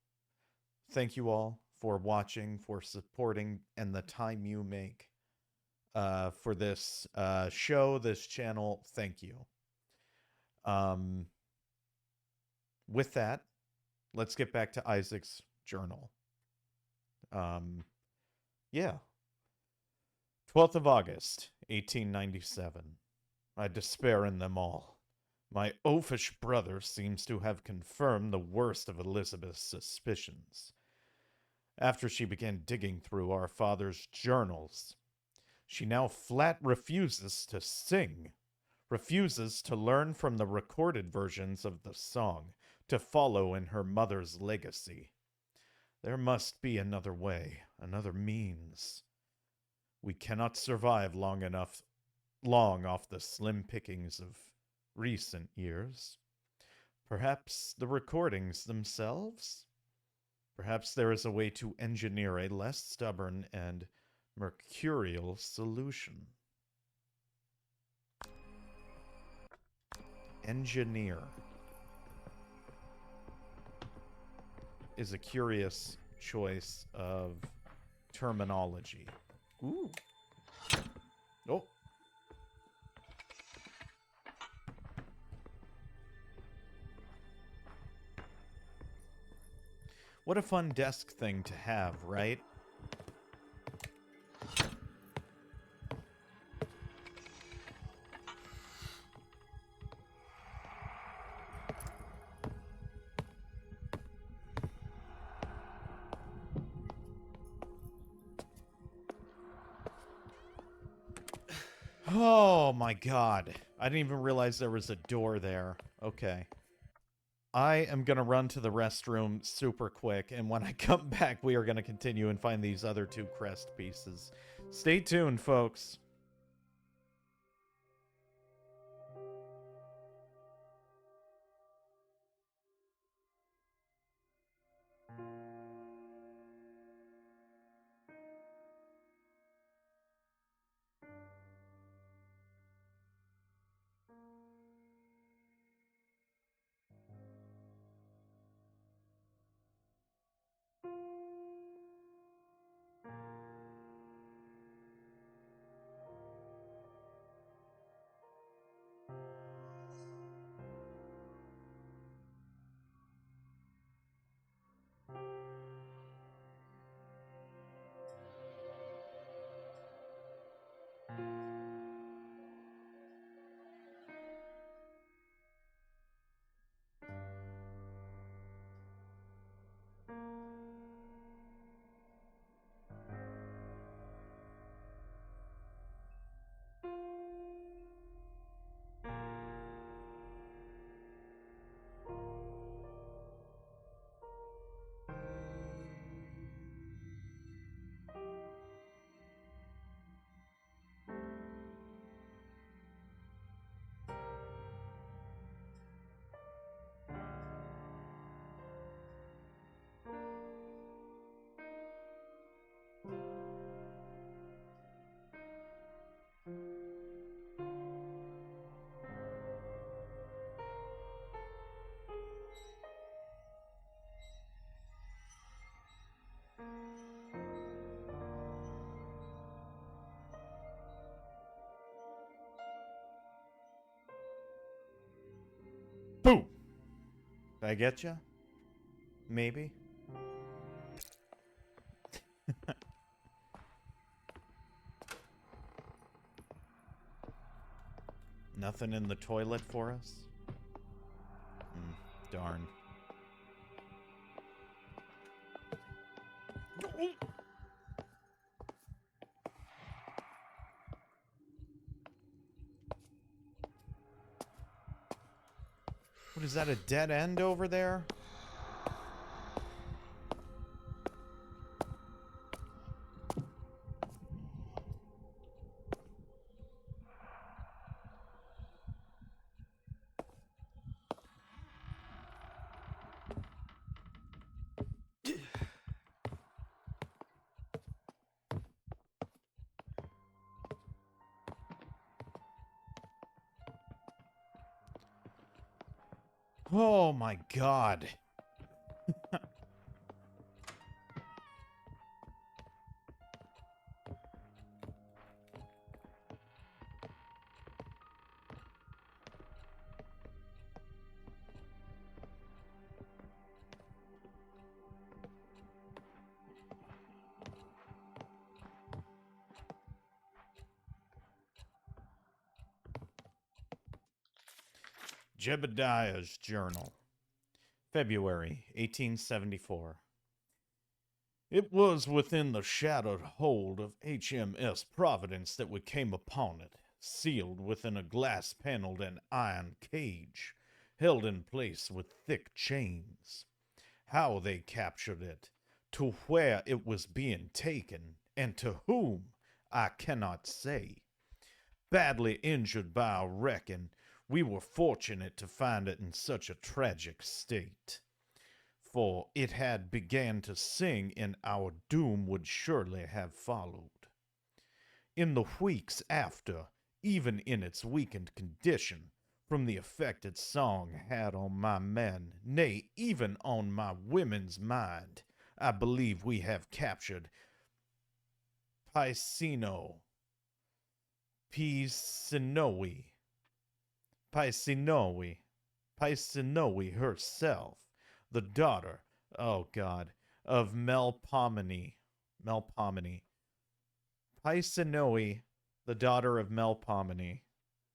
Speaker 1: Thank you all for watching, for supporting, and the time you make for this show, this channel. Thank you. Um, with that, let's get back to Isaac's journal. Yeah. 12th of August, 1897. I despair in them all. My oafish brother seems to have confirmed the worst of Elizabeth's suspicions. After she began digging through our father's journals, she now flat refuses to sing, refuses to learn from the recorded versions of the song, to follow in her mother's legacy. There must be another way, another means. We cannot survive long off the slim pickings of recent years. Perhaps the recordings themselves? Perhaps there is a way to engineer a less stubborn and mercurial solution. Engineer is a curious choice of terminology. Ooh. Oh. What a fun desk thing to have, right? Oh my god. I didn't even realize there was a door there. Okay. I am going to run to the restroom super quick, and when I come back, we are going to continue and find these other two crest pieces. Stay tuned, folks. Boom! Did I get you? Maybe? Nothing in the toilet for us? Darn. What is that, a dead end over there? Oh my god. Jebediah's Journal, February 1874. It was within the shadowed hold of HMS Providence that we came upon it, sealed within a glass-paneled and iron cage, held in place with thick chains. How they captured it, to where it was being taken, and to whom, I cannot say. Badly injured by a wreck, and we were fortunate to find it in such a tragic state. For it had began to sing, and our doom would surely have followed. In the weeks after, even in its weakened condition, from the effect its song had on my men, nay, even on my women's mind, I believe we have captured Pisino, Pisinoe, Pisinoe, Pisinoe herself, the daughter, oh God, of Melpomene. Pisinoe, the daughter of Melpomene.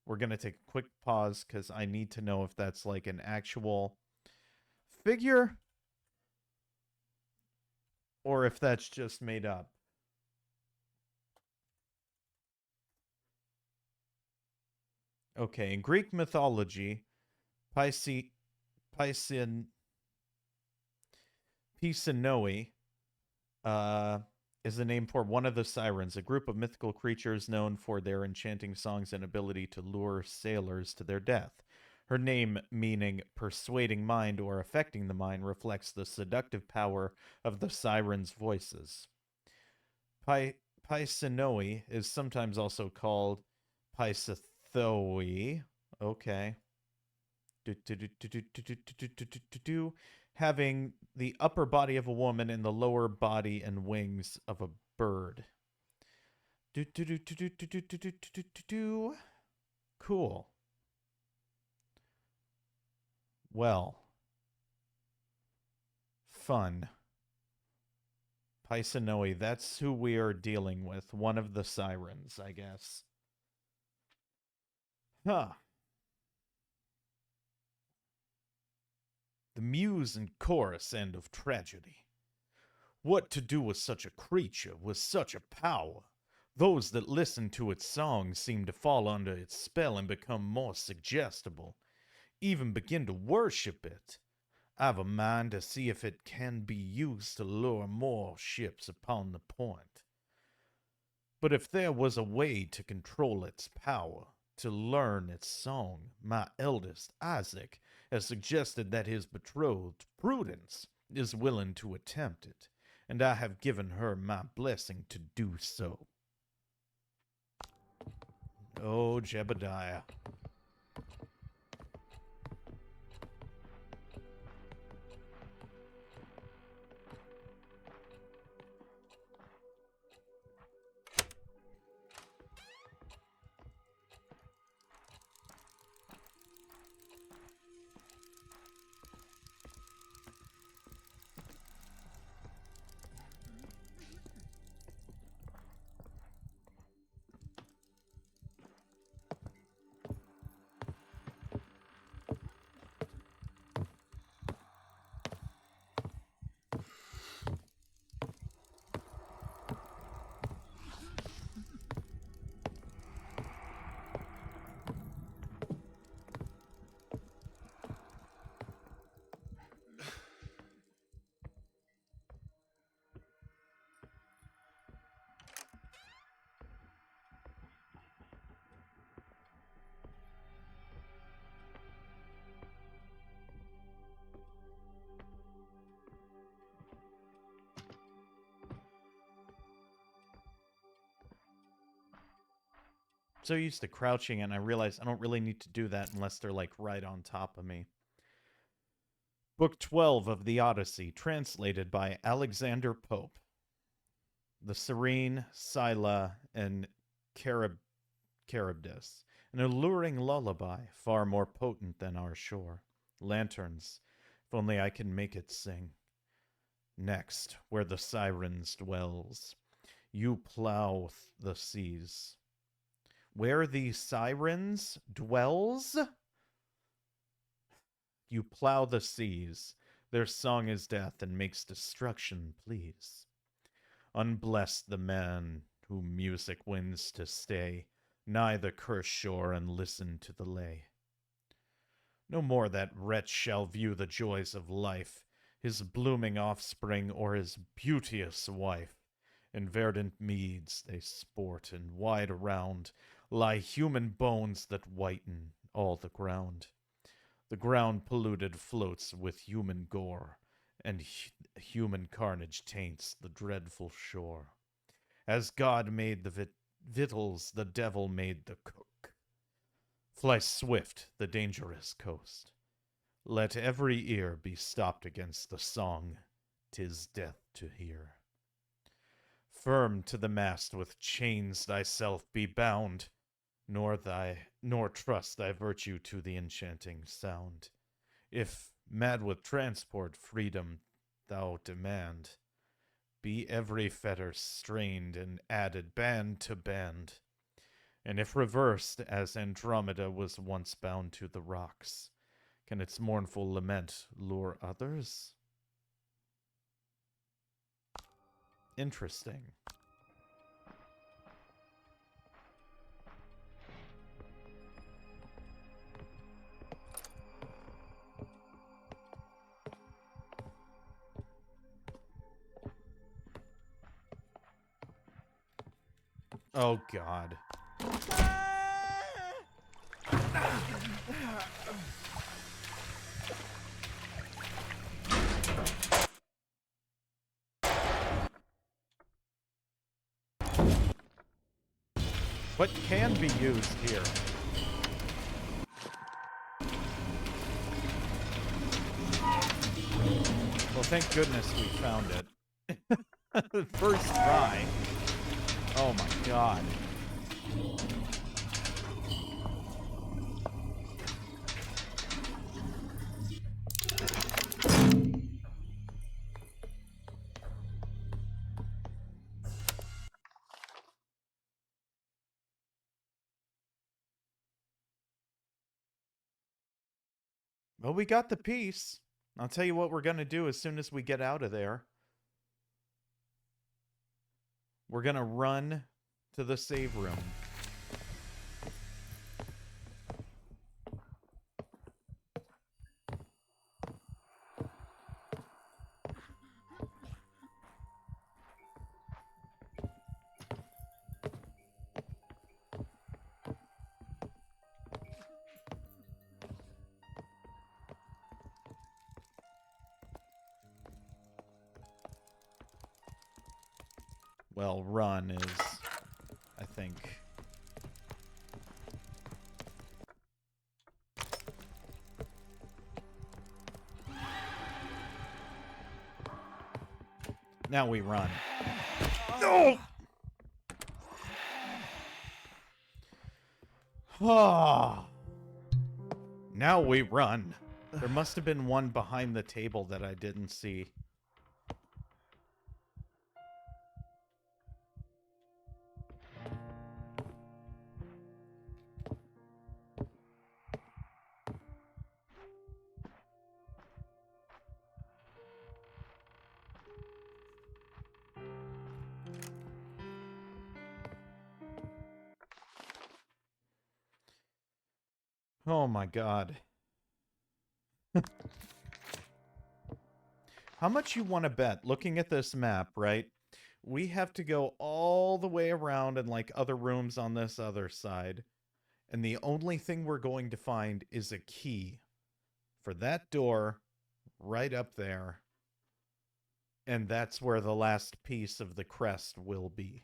Speaker 1: We're going to take a quick pause because I need to know if that's like an actual figure or if that's just made up. Okay, in Greek mythology, Pisinoe uh, is the name for one of the sirens, a group of mythical creatures known for their enchanting songs and ability to lure sailors to their death. Her name, meaning persuading mind or affecting the mind, reflects the seductive power of the sirens' voices. Pisinoe is sometimes also called Pisithoe. Okay. Having the upper body of a woman and the lower body and wings of a bird. Cool. Well. Fun. Pisinoe, that's who we are dealing with. One of the sirens, I guess. Huh. The muse and chorus end of tragedy. What to do with such a creature, with such a power? Those that listen to its songs seem to fall under its spell and become more suggestible, even begin to worship it. I've a mind to see if it can be used to lure more ships upon the point. But if there was a way to control its power, to learn its song, my eldest, Isaac, has suggested that his betrothed, Prudence, is willing to attempt it, and I have given her my blessing to do so. Oh, Jebediah. So used to crouching, and I realized I don't really need to do that unless they're like right on top of me. Book 12 of the Odyssey, translated by Alexander Pope. The Serene, Scylla, and Charybdis. An alluring lullaby, far more potent than our shore. Lanterns, if only I can make it sing. Next, where the sirens dwells, you plow the seas. Where the sirens dwells? You plow the seas. Their song is death and makes destruction please. Unblessed the man whom music wins to stay nigh the cursed shore and listen to the lay. No more that wretch shall view the joys of life, his blooming offspring or his beauteous wife. In verdant meads they sport, and wide around lie human bones that whiten all the ground. The ground polluted floats with human gore, and human carnage taints the dreadful shore. As God made the victuals, the devil made the cook. Fly swift the dangerous coast. Let every ear be stopped against the song, 'tis death to hear. Firm to the mast with chains thyself be bound, nor trust thy virtue to the enchanting sound. If, mad with transport, freedom thou demand, be every fetter strained and added band to band. And if reversed, as Andromeda was once bound to the rocks, can its mournful lament lure others? Interesting. Oh, God. What can be used here? Well, thank goodness we found it. First try. Oh my God. Well, we got the piece. I'll tell you what we're going to do as soon as we get out of there. We're going to run to the save room. Well, run is, I think. Now we run. No! Ah! Now we run. There must have been one behind the table that I didn't see. Oh my God. How much you want to bet? Looking at this map, right? We have to go all the way around and like other rooms on this other side. And the only thing we're going to find is a key for that door right up there. And that's where the last piece of the crest will be.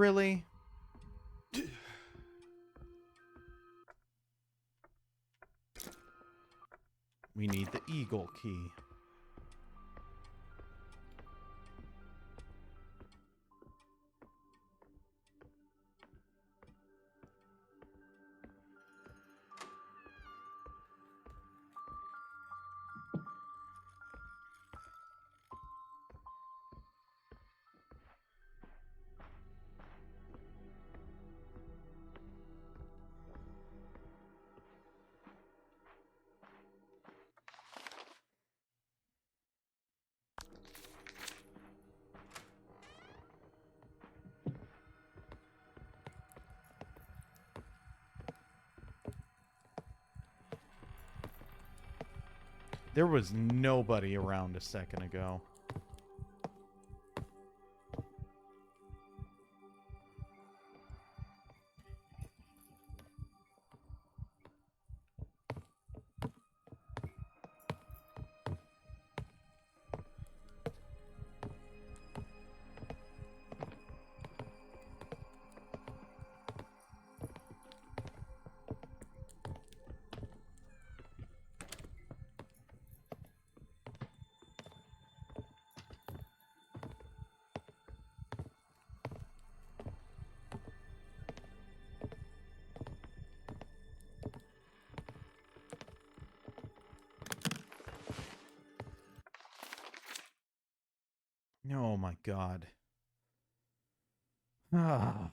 Speaker 1: Really? We need the eagle key. There was nobody around a second ago. Oh my god. Ah.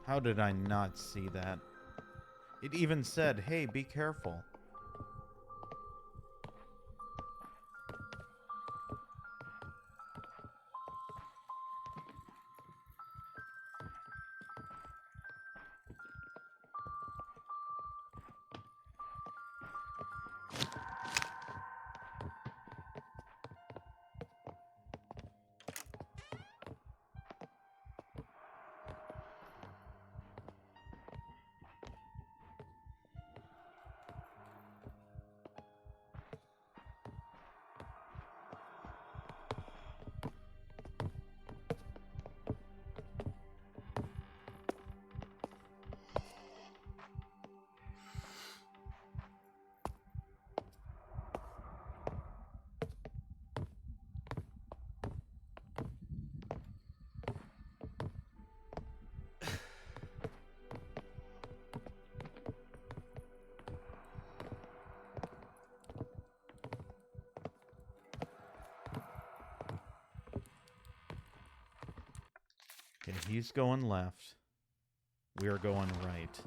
Speaker 1: How did I not see that? It even said, hey, be careful. Okay, he's going left. We're going right.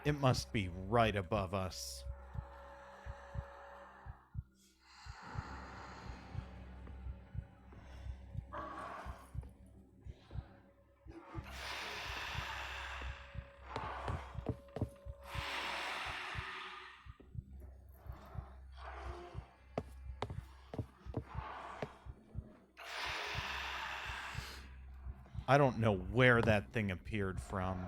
Speaker 1: It must be right above us. I don't know where that thing appeared from.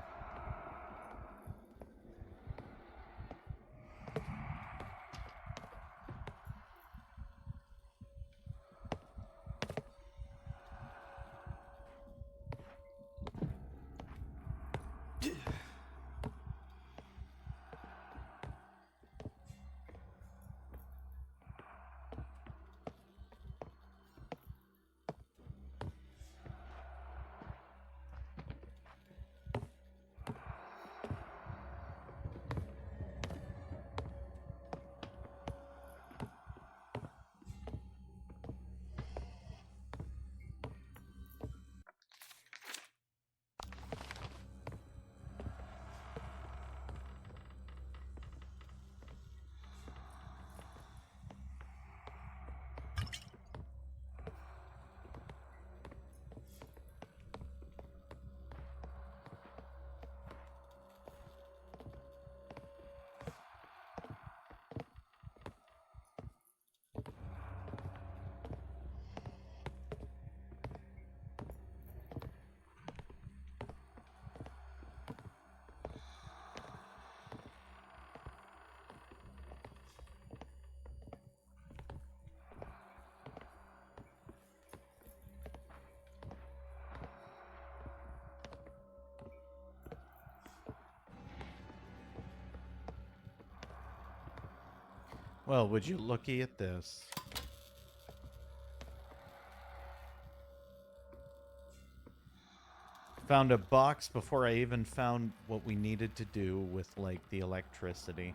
Speaker 1: Well, would you looky at this? Found a box before I even found what we needed to do with, like, the electricity.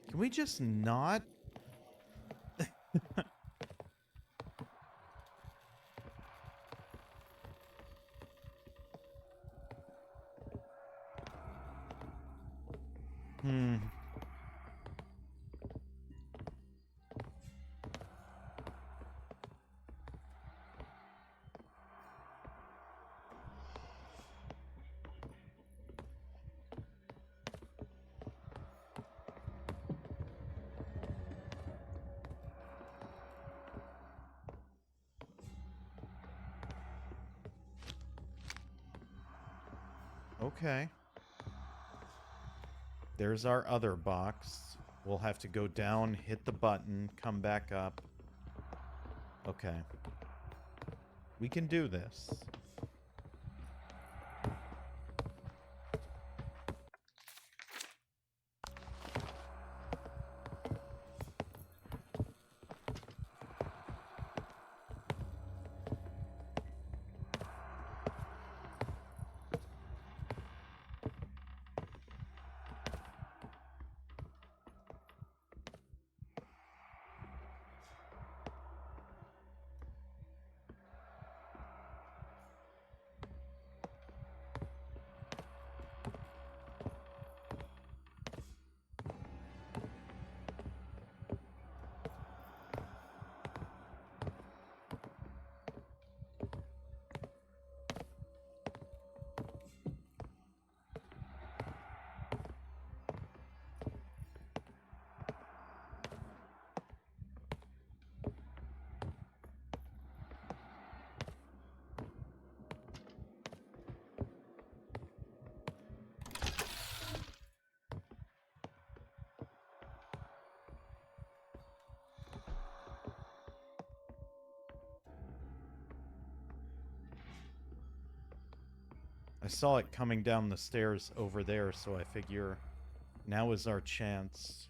Speaker 1: Can we just not? Hmm. Okay. There's our other box. We'll have to go down, hit the button, come back up. Okay. We can do this. I saw it coming down the stairs over there, so I figure now is our chance.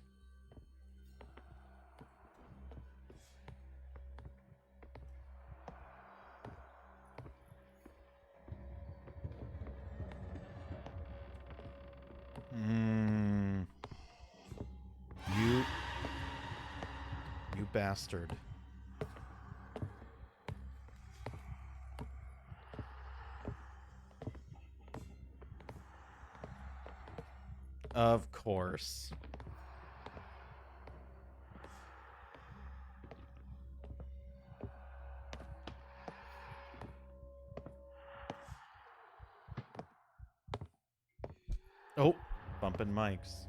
Speaker 1: You bastard. Of course. Oh, bumping mics.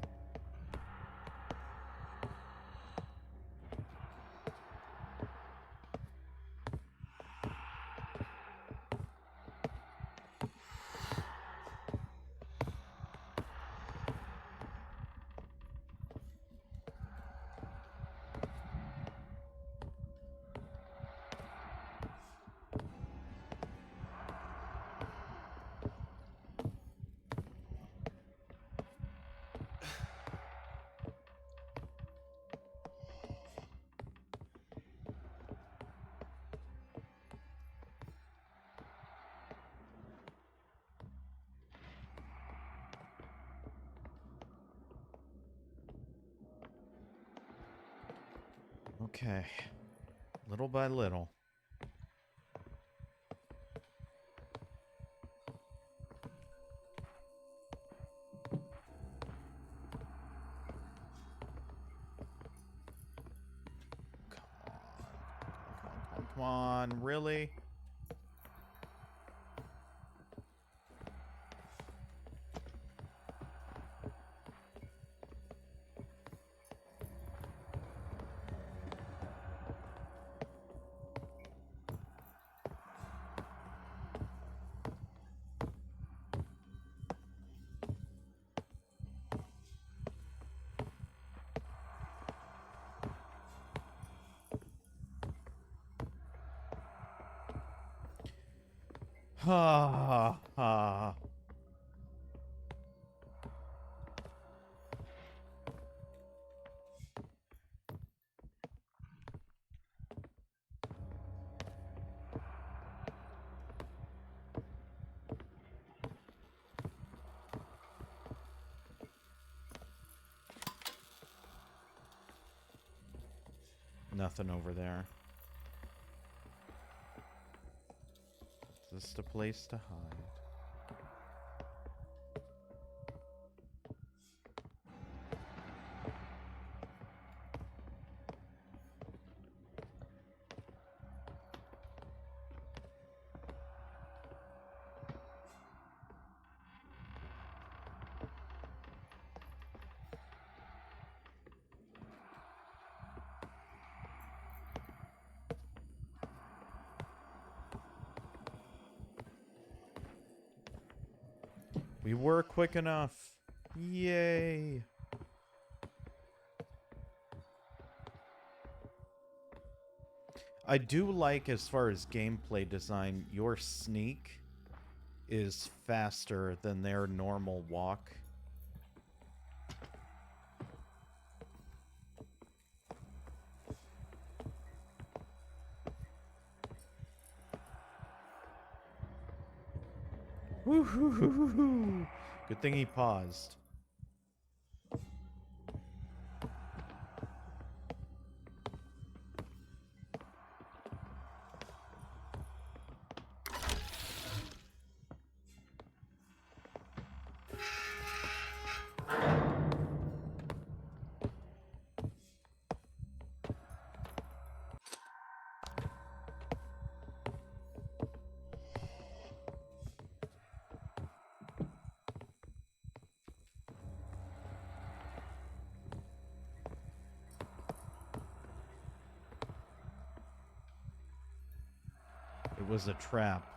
Speaker 1: Okay. Little by little. Come on, really? Ha ha. Nothing over there. Just a place to hide. We were quick enough. Yay. I do like, as far as gameplay design, your sneak is faster than their normal walk. Woo-hoo-hoo-hoo-hoo. Good thing he paused. It was a trap.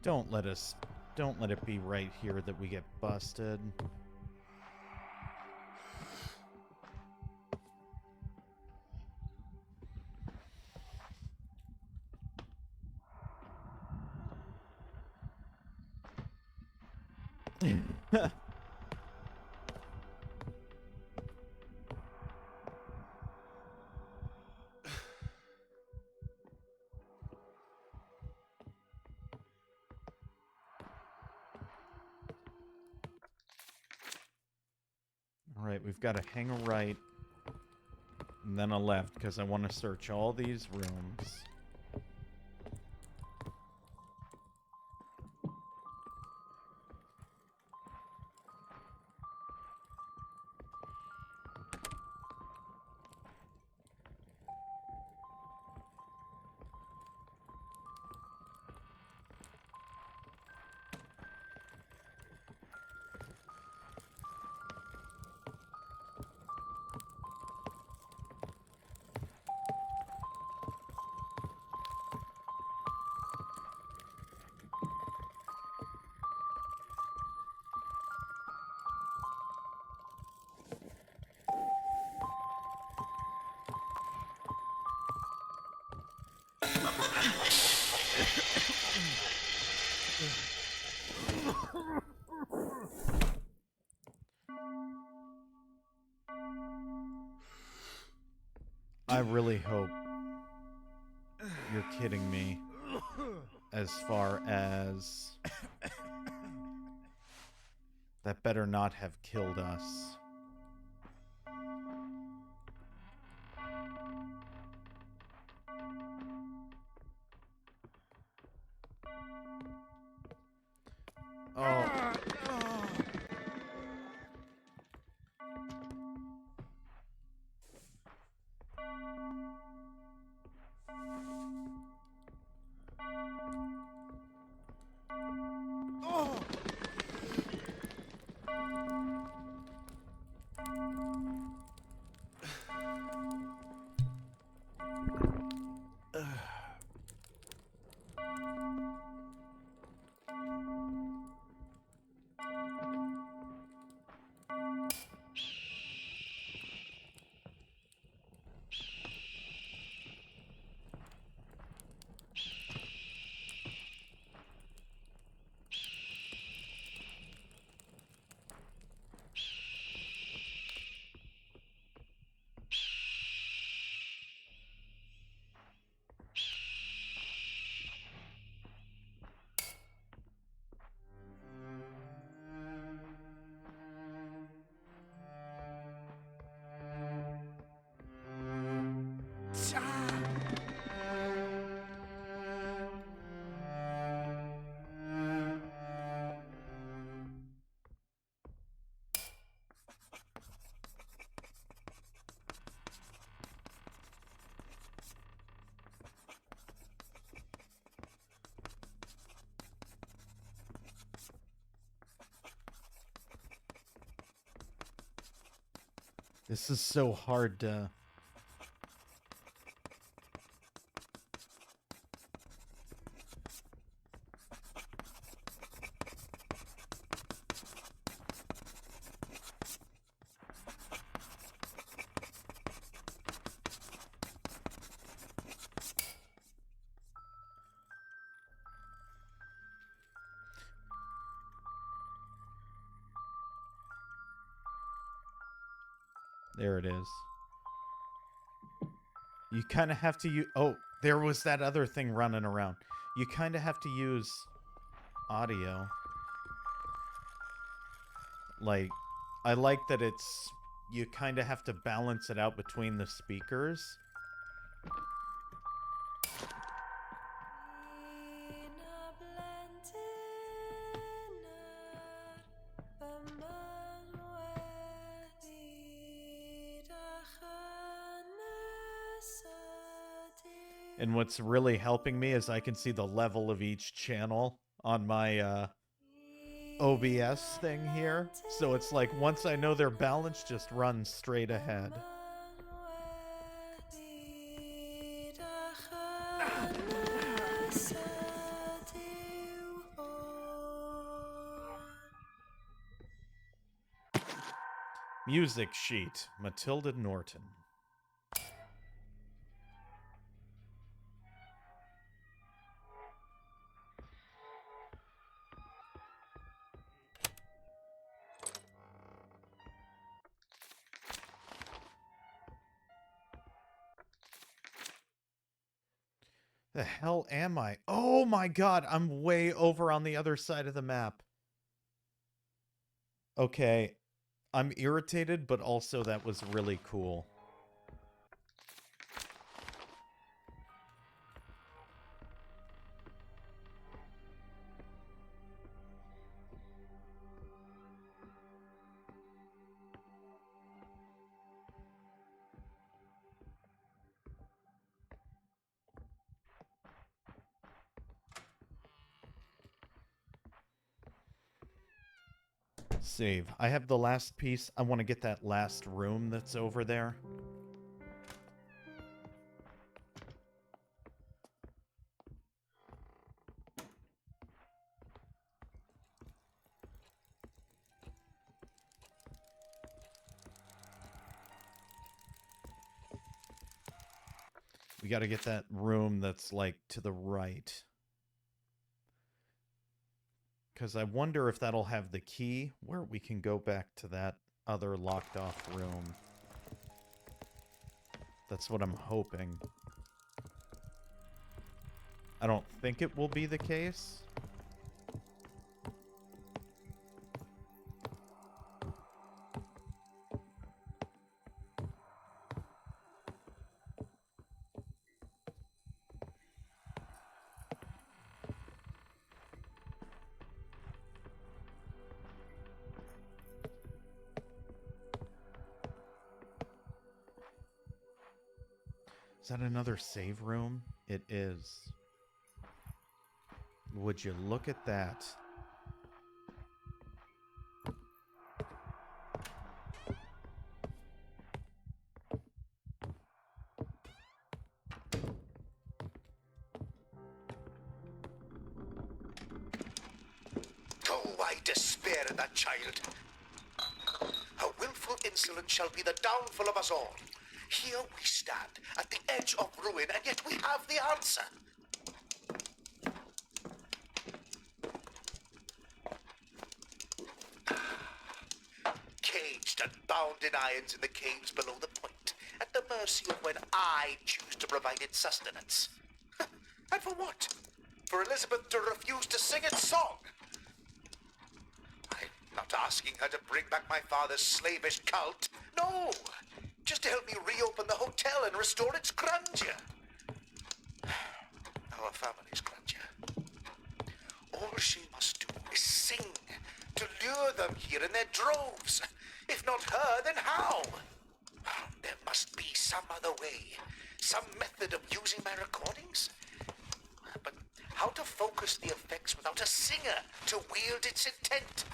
Speaker 1: Don't let it be right here that we get busted. Alright, we've got to hang a right and then a left because I want to search all these rooms. I really hope you're kidding me as far as that better not have killed us. Oh. This is so hard to... There it is. You kind of have to use... Oh, there was that other thing running around. You kind of have to use audio. Like, I like that it's... You kind of have to balance it out between the speakers. And what's really helping me is I can see the level of each channel on my OBS thing here. So it's like, once I know they're balanced, just run straight ahead. Music sheet, Matilda Norton. The hell am I? Oh my god, I'm way over on the other side of the map. Okay, I'm irritated, but also that was really cool. Save. I have the last piece. I want to get that last room that's over there. We got to get that room that's, like, to the right. Because I wonder if that'll have the key where we can go back to that other locked off room. That's what I'm hoping. I don't think it will be the case. Is that another save room? It is. Would you look at that?
Speaker 3: Oh, I despair at that child. Her willful insolence shall be the downfall of us all. Here we stand, at the edge of ruin, and yet we have the answer. Caged and bound in irons in the caves below the point, at the mercy of when I choose to provide its sustenance. And for what? For Elizabeth to refuse to sing its song? I'm not asking her to bring back my father's slavish cult. No! Just to help me reopen the hotel and restore its grandeur. Our family's grandeur. All she must do is sing to lure them here in their droves. If not her, then how? There must be some other way. Some method of using my recordings. But how to focus the effects without a singer to wield its intent?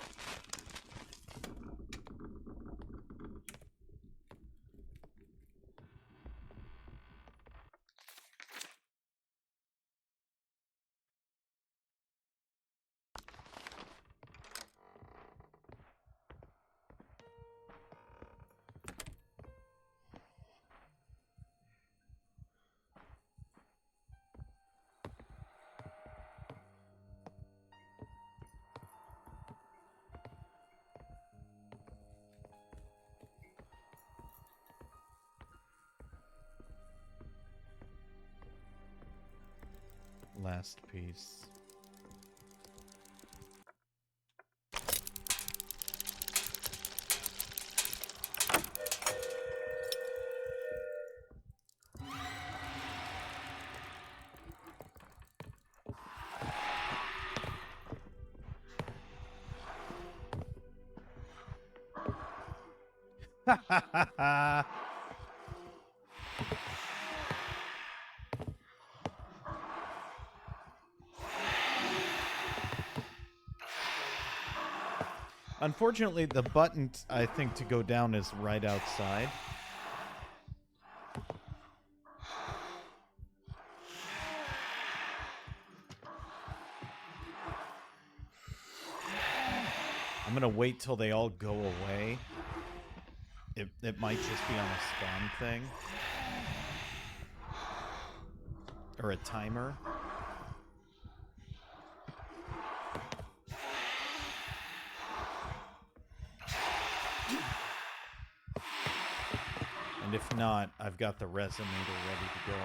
Speaker 1: last piece. Ha ha ha ha! Unfortunately, the button, I think, to go down is right outside. I'm gonna wait till they all go away. It might just be on a spawn thing. Or a timer. And if not, I've got the resonator ready to go.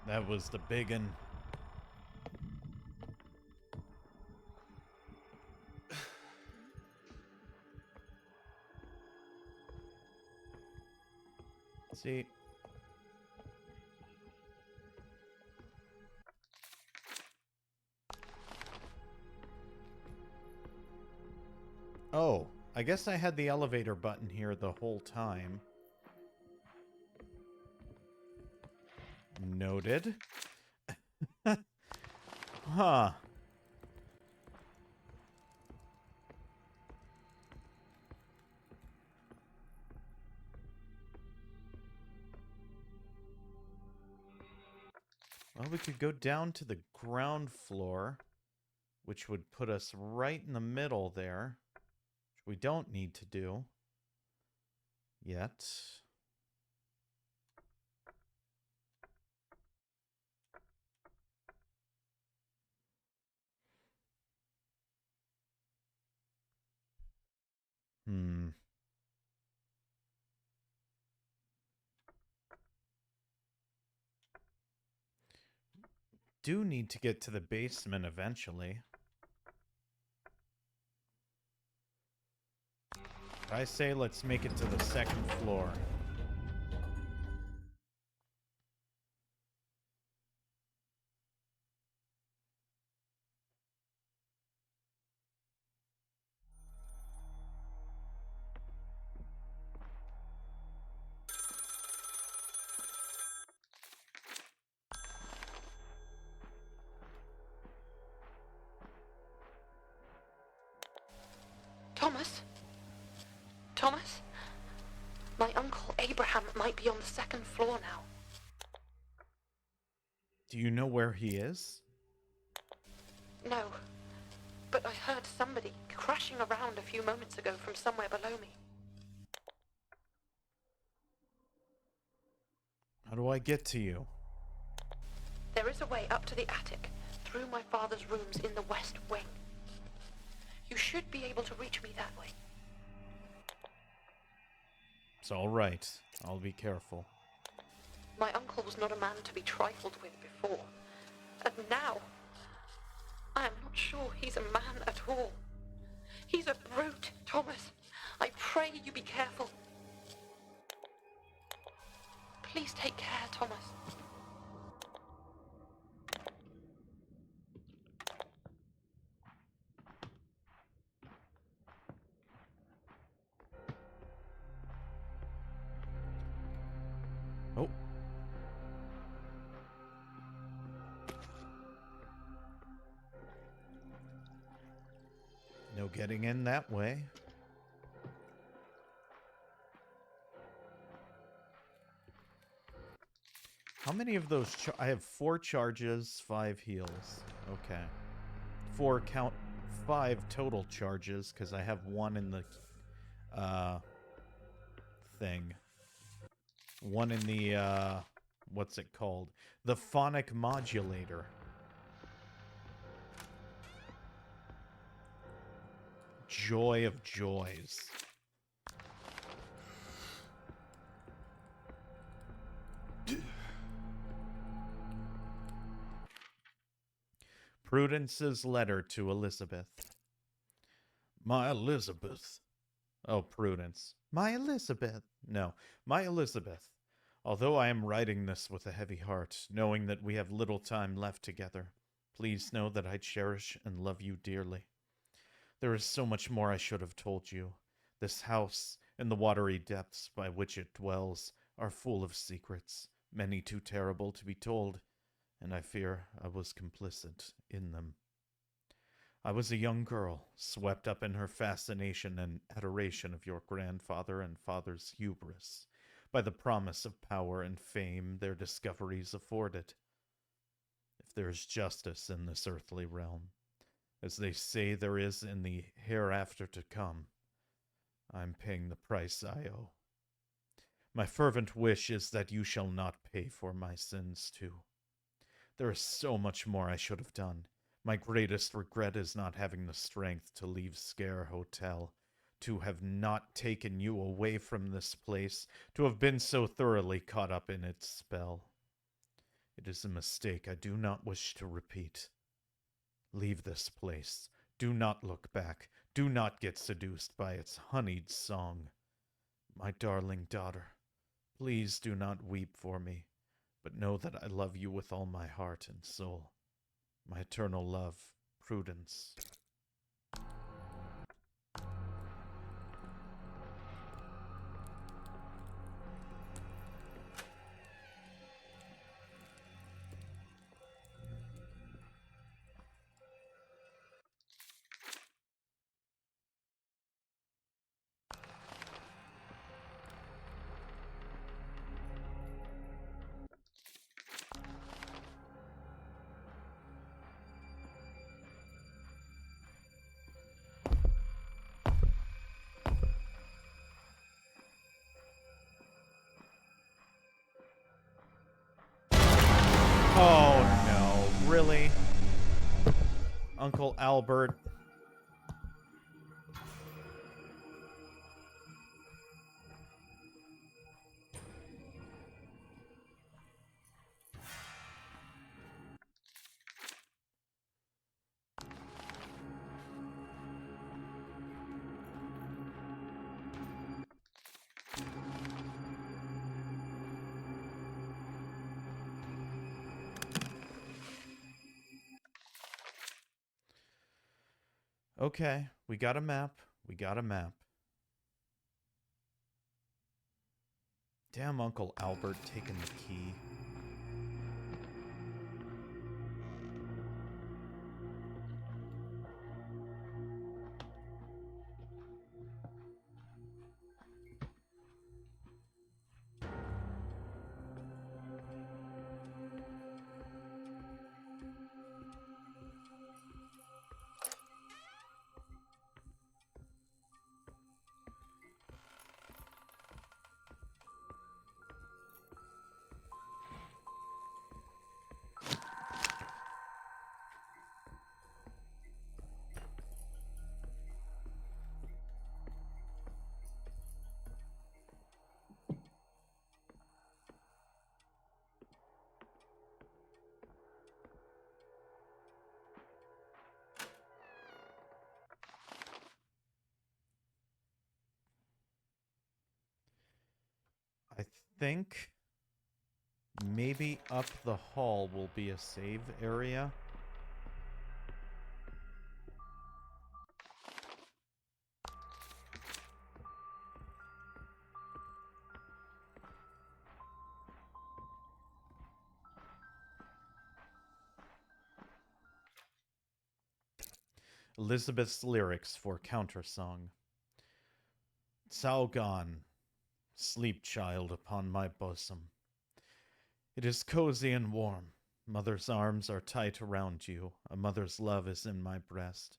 Speaker 1: That was the biggin'. See? Oh, I guess I had the elevator button here the whole time. Noted. Huh. Well, we could go down to the ground floor, which would put us right in the middle there, which we don't need to do yet. Hmm. Do need to get to the basement eventually. I say let's make it to the second floor.
Speaker 2: Thomas? Thomas? My uncle Abraham might be on the second floor now.
Speaker 1: Do you know where he is?
Speaker 2: No, but I heard somebody crashing around a few moments ago from somewhere below me.
Speaker 1: How do I get to you?
Speaker 2: There is a way up to the attic, through my father's rooms in the west wing. You should be able to reach me that way.
Speaker 1: It's all right. I'll be careful.
Speaker 2: My uncle was not a man to be trifled with before. And now, I am not sure he's a man at all. He's a brute, Thomas. I pray you be careful. Please take care, Thomas.
Speaker 1: Oh. no getting in that way. How many of those? I have 4 charges, 5 heals. Okay. 5 total charges, because I have 1 in the thing. 1 in the what's it called? The phonic modulator. Joy of joys. Prudence's letter to Elizabeth. My Elizabeth. Oh, Prudence. My Elizabeth. No, my Elizabeth. Although I am writing this with a heavy heart, knowing that we have little time left together, please know that I cherish and love you dearly. There is so much more I should have told you. This house and the watery depths by which it dwells are full of secrets, many too terrible to be told, and I fear I was complicit in them. I was a young girl, swept up in her fascination and adoration of your grandfather and father's hubris, by the promise of power and fame their discoveries afforded. If there is justice in this earthly realm, as they say there is in the hereafter to come, I'm paying the price I owe. My fervent wish is that you shall not pay for my sins too. There is so much more I should have done. My greatest regret is not having the strength to leave Sker Hotel, to have not taken you away from this place, to have been so thoroughly caught up in its spell. It is a mistake I do not wish to repeat. Leave this place. Do not look back. Do not get seduced by its honeyed song. My darling daughter, please do not weep for me, but know that I love you with all my heart and soul. My eternal love, Prudence. Oh no, really? Uncle Albert. Okay, we got a map. We got a map. Damn Uncle Albert taking the key. I think maybe up the hall will be a save area. Elizabeth's lyrics for countersong. Cao gone, sleep, child, upon my bosom. It is cozy and warm. Mother's arms are tight around you. A mother's love is in my breast.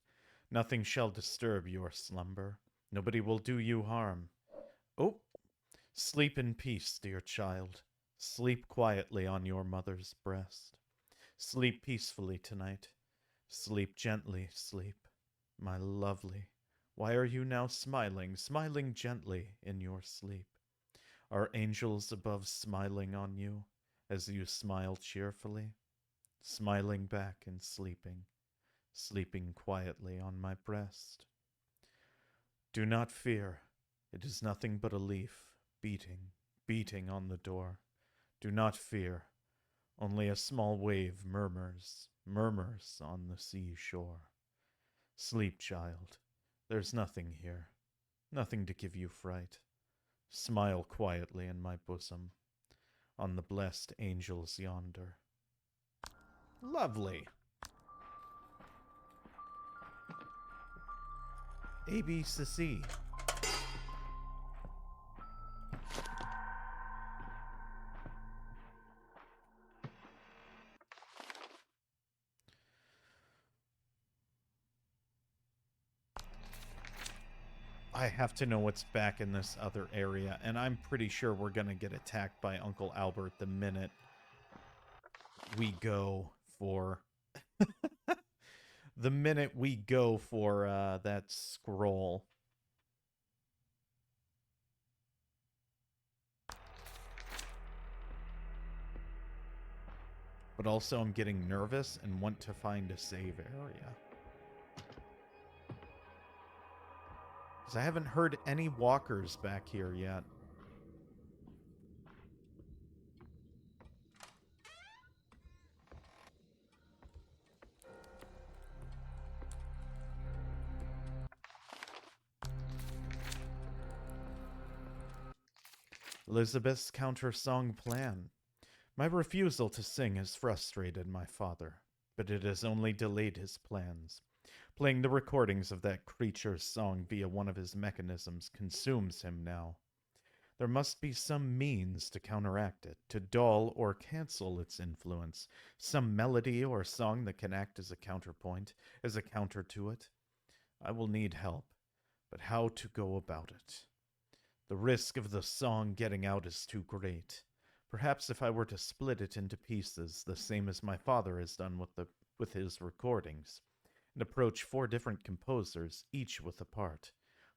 Speaker 1: Nothing shall disturb your slumber. Nobody will do you harm. Oh, sleep in peace, dear child. Sleep quietly on your mother's breast. Sleep peacefully tonight. Sleep gently, sleep, my lovely. Why are you now smiling, smiling gently in your sleep? Are angels above smiling on you as you smile cheerfully? Smiling back and sleeping, sleeping quietly on my breast. Do not fear, it is nothing but a leaf, beating, beating on the door. Do not fear, only a small wave murmurs, murmurs on the seashore. Sleep, child, there's nothing here, nothing to give you fright. Smile quietly in my bosom, on the blessed angels yonder. Lovely. ABC. I have to know what's back in this other area, and I'm pretty sure we're gonna get attacked by Uncle Albert the minute we go for... the minute we go for that scroll. But also I'm getting nervous and want to find a save area. Because I haven't heard any walkers back here yet. Elizabeth's counter-song plan. My refusal to sing has frustrated my father, but it has only delayed his plans. Playing the recordings of that creature's song via one of his mechanisms consumes him now. There must be some means to counteract it, to dull or cancel its influence, some melody or song that can act as a counterpoint, as a counter to it. I will need help, but how to go about it? The risk of the song getting out is too great. Perhaps if I were to split it into pieces, the same as my father has done with his recordings, and approach 4 different composers, each with a part.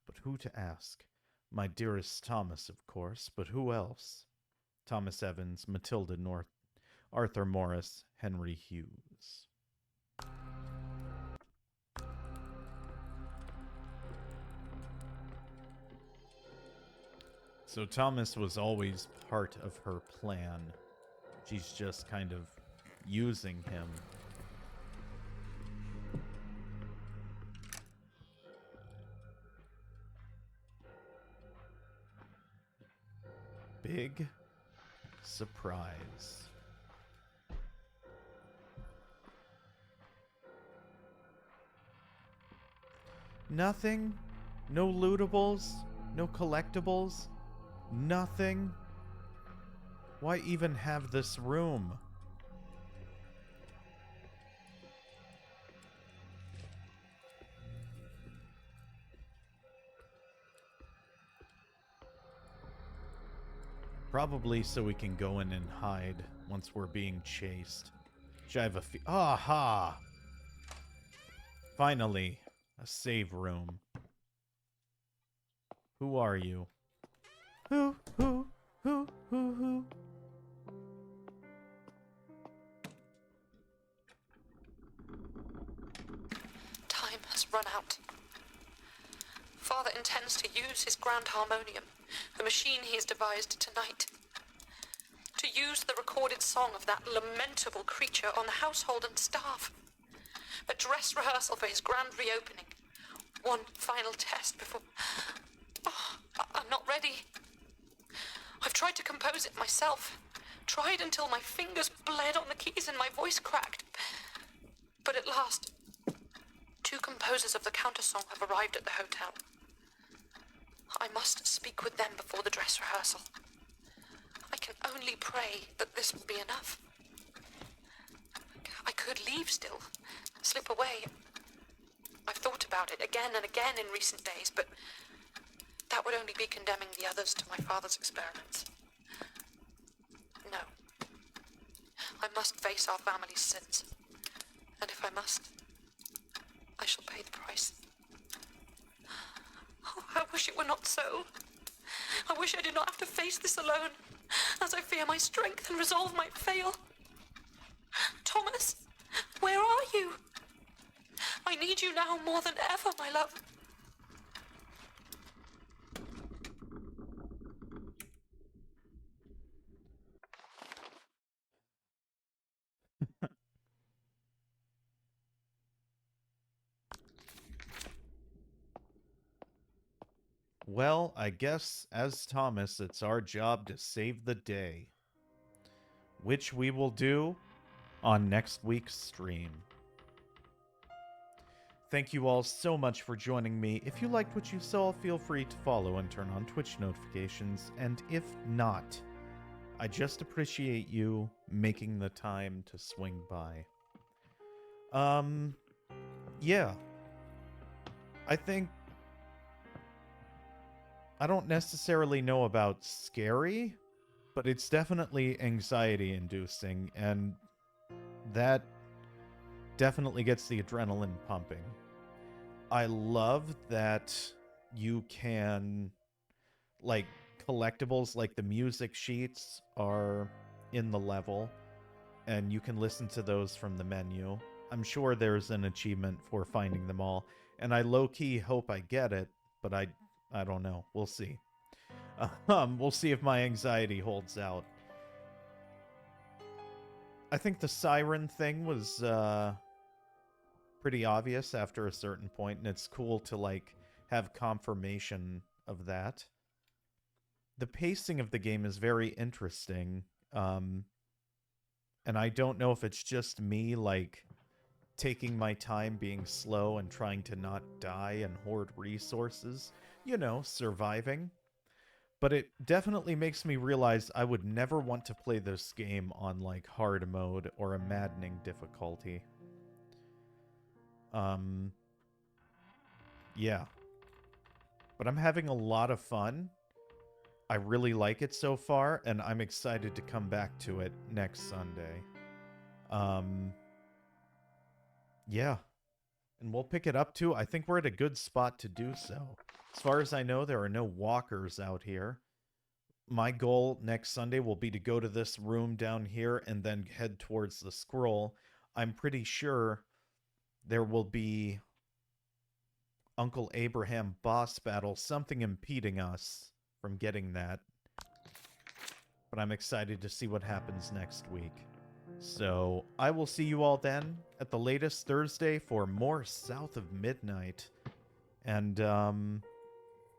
Speaker 1: But who to ask? My dearest Thomas, of course, but who else? Thomas Evans, Matilda North, Arthur Morris, Henry Hughes. So Thomas was always part of her plan. She's just kind of using him. Big surprise. Nothing? No lootables? No collectibles? Nothing? Why even have this room? Probably so we can go in and hide once we're being chased. Which I have a aha! Finally, a save room. Who are you? Who?
Speaker 2: Time has run out. Father intends to use his grand harmonium, the machine he has devised tonight, to use the recorded song of that lamentable creature on the household and staff. A dress rehearsal for his grand reopening. One final test before... Oh, I'm not ready. I've tried to compose it myself. Tried until my fingers bled on the keys and my voice cracked. But at last, two composers of the countersong have arrived at the hotel. I must speak with them before the dress rehearsal. I can only pray that this will be enough. I could leave still, slip away. I've thought about it again and again in recent days, but that would only be condemning the others to my father's experiments. No. I must face our family's sins. And if I must, I shall pay the price. Oh, I wish it were not so. I wish I did not have to face this alone, as I fear my strength and resolve might fail. Thomas, where are you? I need you now more than ever, my love.
Speaker 1: Well, I guess as Thomas, it's our job to save the day, which we will do on next week's stream. Thank you all so much for joining me. If you liked what you saw, feel free to follow and turn on Twitch notifications. And if not, I just appreciate you making the time to swing by. Yeah. I don't necessarily know about scary, but it's definitely anxiety-inducing, and that definitely gets the adrenaline pumping. I love that you can, like, collectibles, like the music sheets are in the level, and you can listen to those from the menu. I'm sure there's an achievement for finding them all, and I low-key hope I get it, but I don't know. We'll see. We'll see if my anxiety holds out. I think the siren thing was pretty obvious after a certain point, and it's cool to, like, have confirmation of that. The pacing of the game is very interesting, and I don't know if it's just me, like, taking my time, being slow, and trying to not die and hoard resources. You know, surviving. But it definitely makes me realize I would never want to play this game on, like, hard mode or a maddening difficulty. Yeah. But I'm having a lot of fun. I really like it so far, and I'm excited to come back to it next Sunday. Yeah. And we'll pick it up too. I think we're at a good spot to do so. As far as I know, there are no walkers out here. My goal next Sunday will be to go to this room down here and then head towards the scroll. I'm pretty sure there will be Uncle Abraham boss battle, something impeding us from getting that. But I'm excited to see what happens next week. So I will see you all then at the latest Thursday for more South of Midnight. And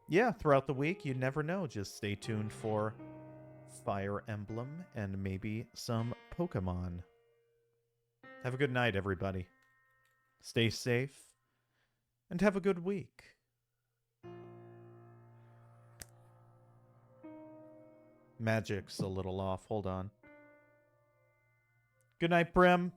Speaker 1: yeah, throughout the week, you never know. Just stay tuned for Fire Emblem and maybe some Pokemon. Have a good night, everybody. Stay safe and have a good week. Magic's a little off. Hold on. Good night, Brim.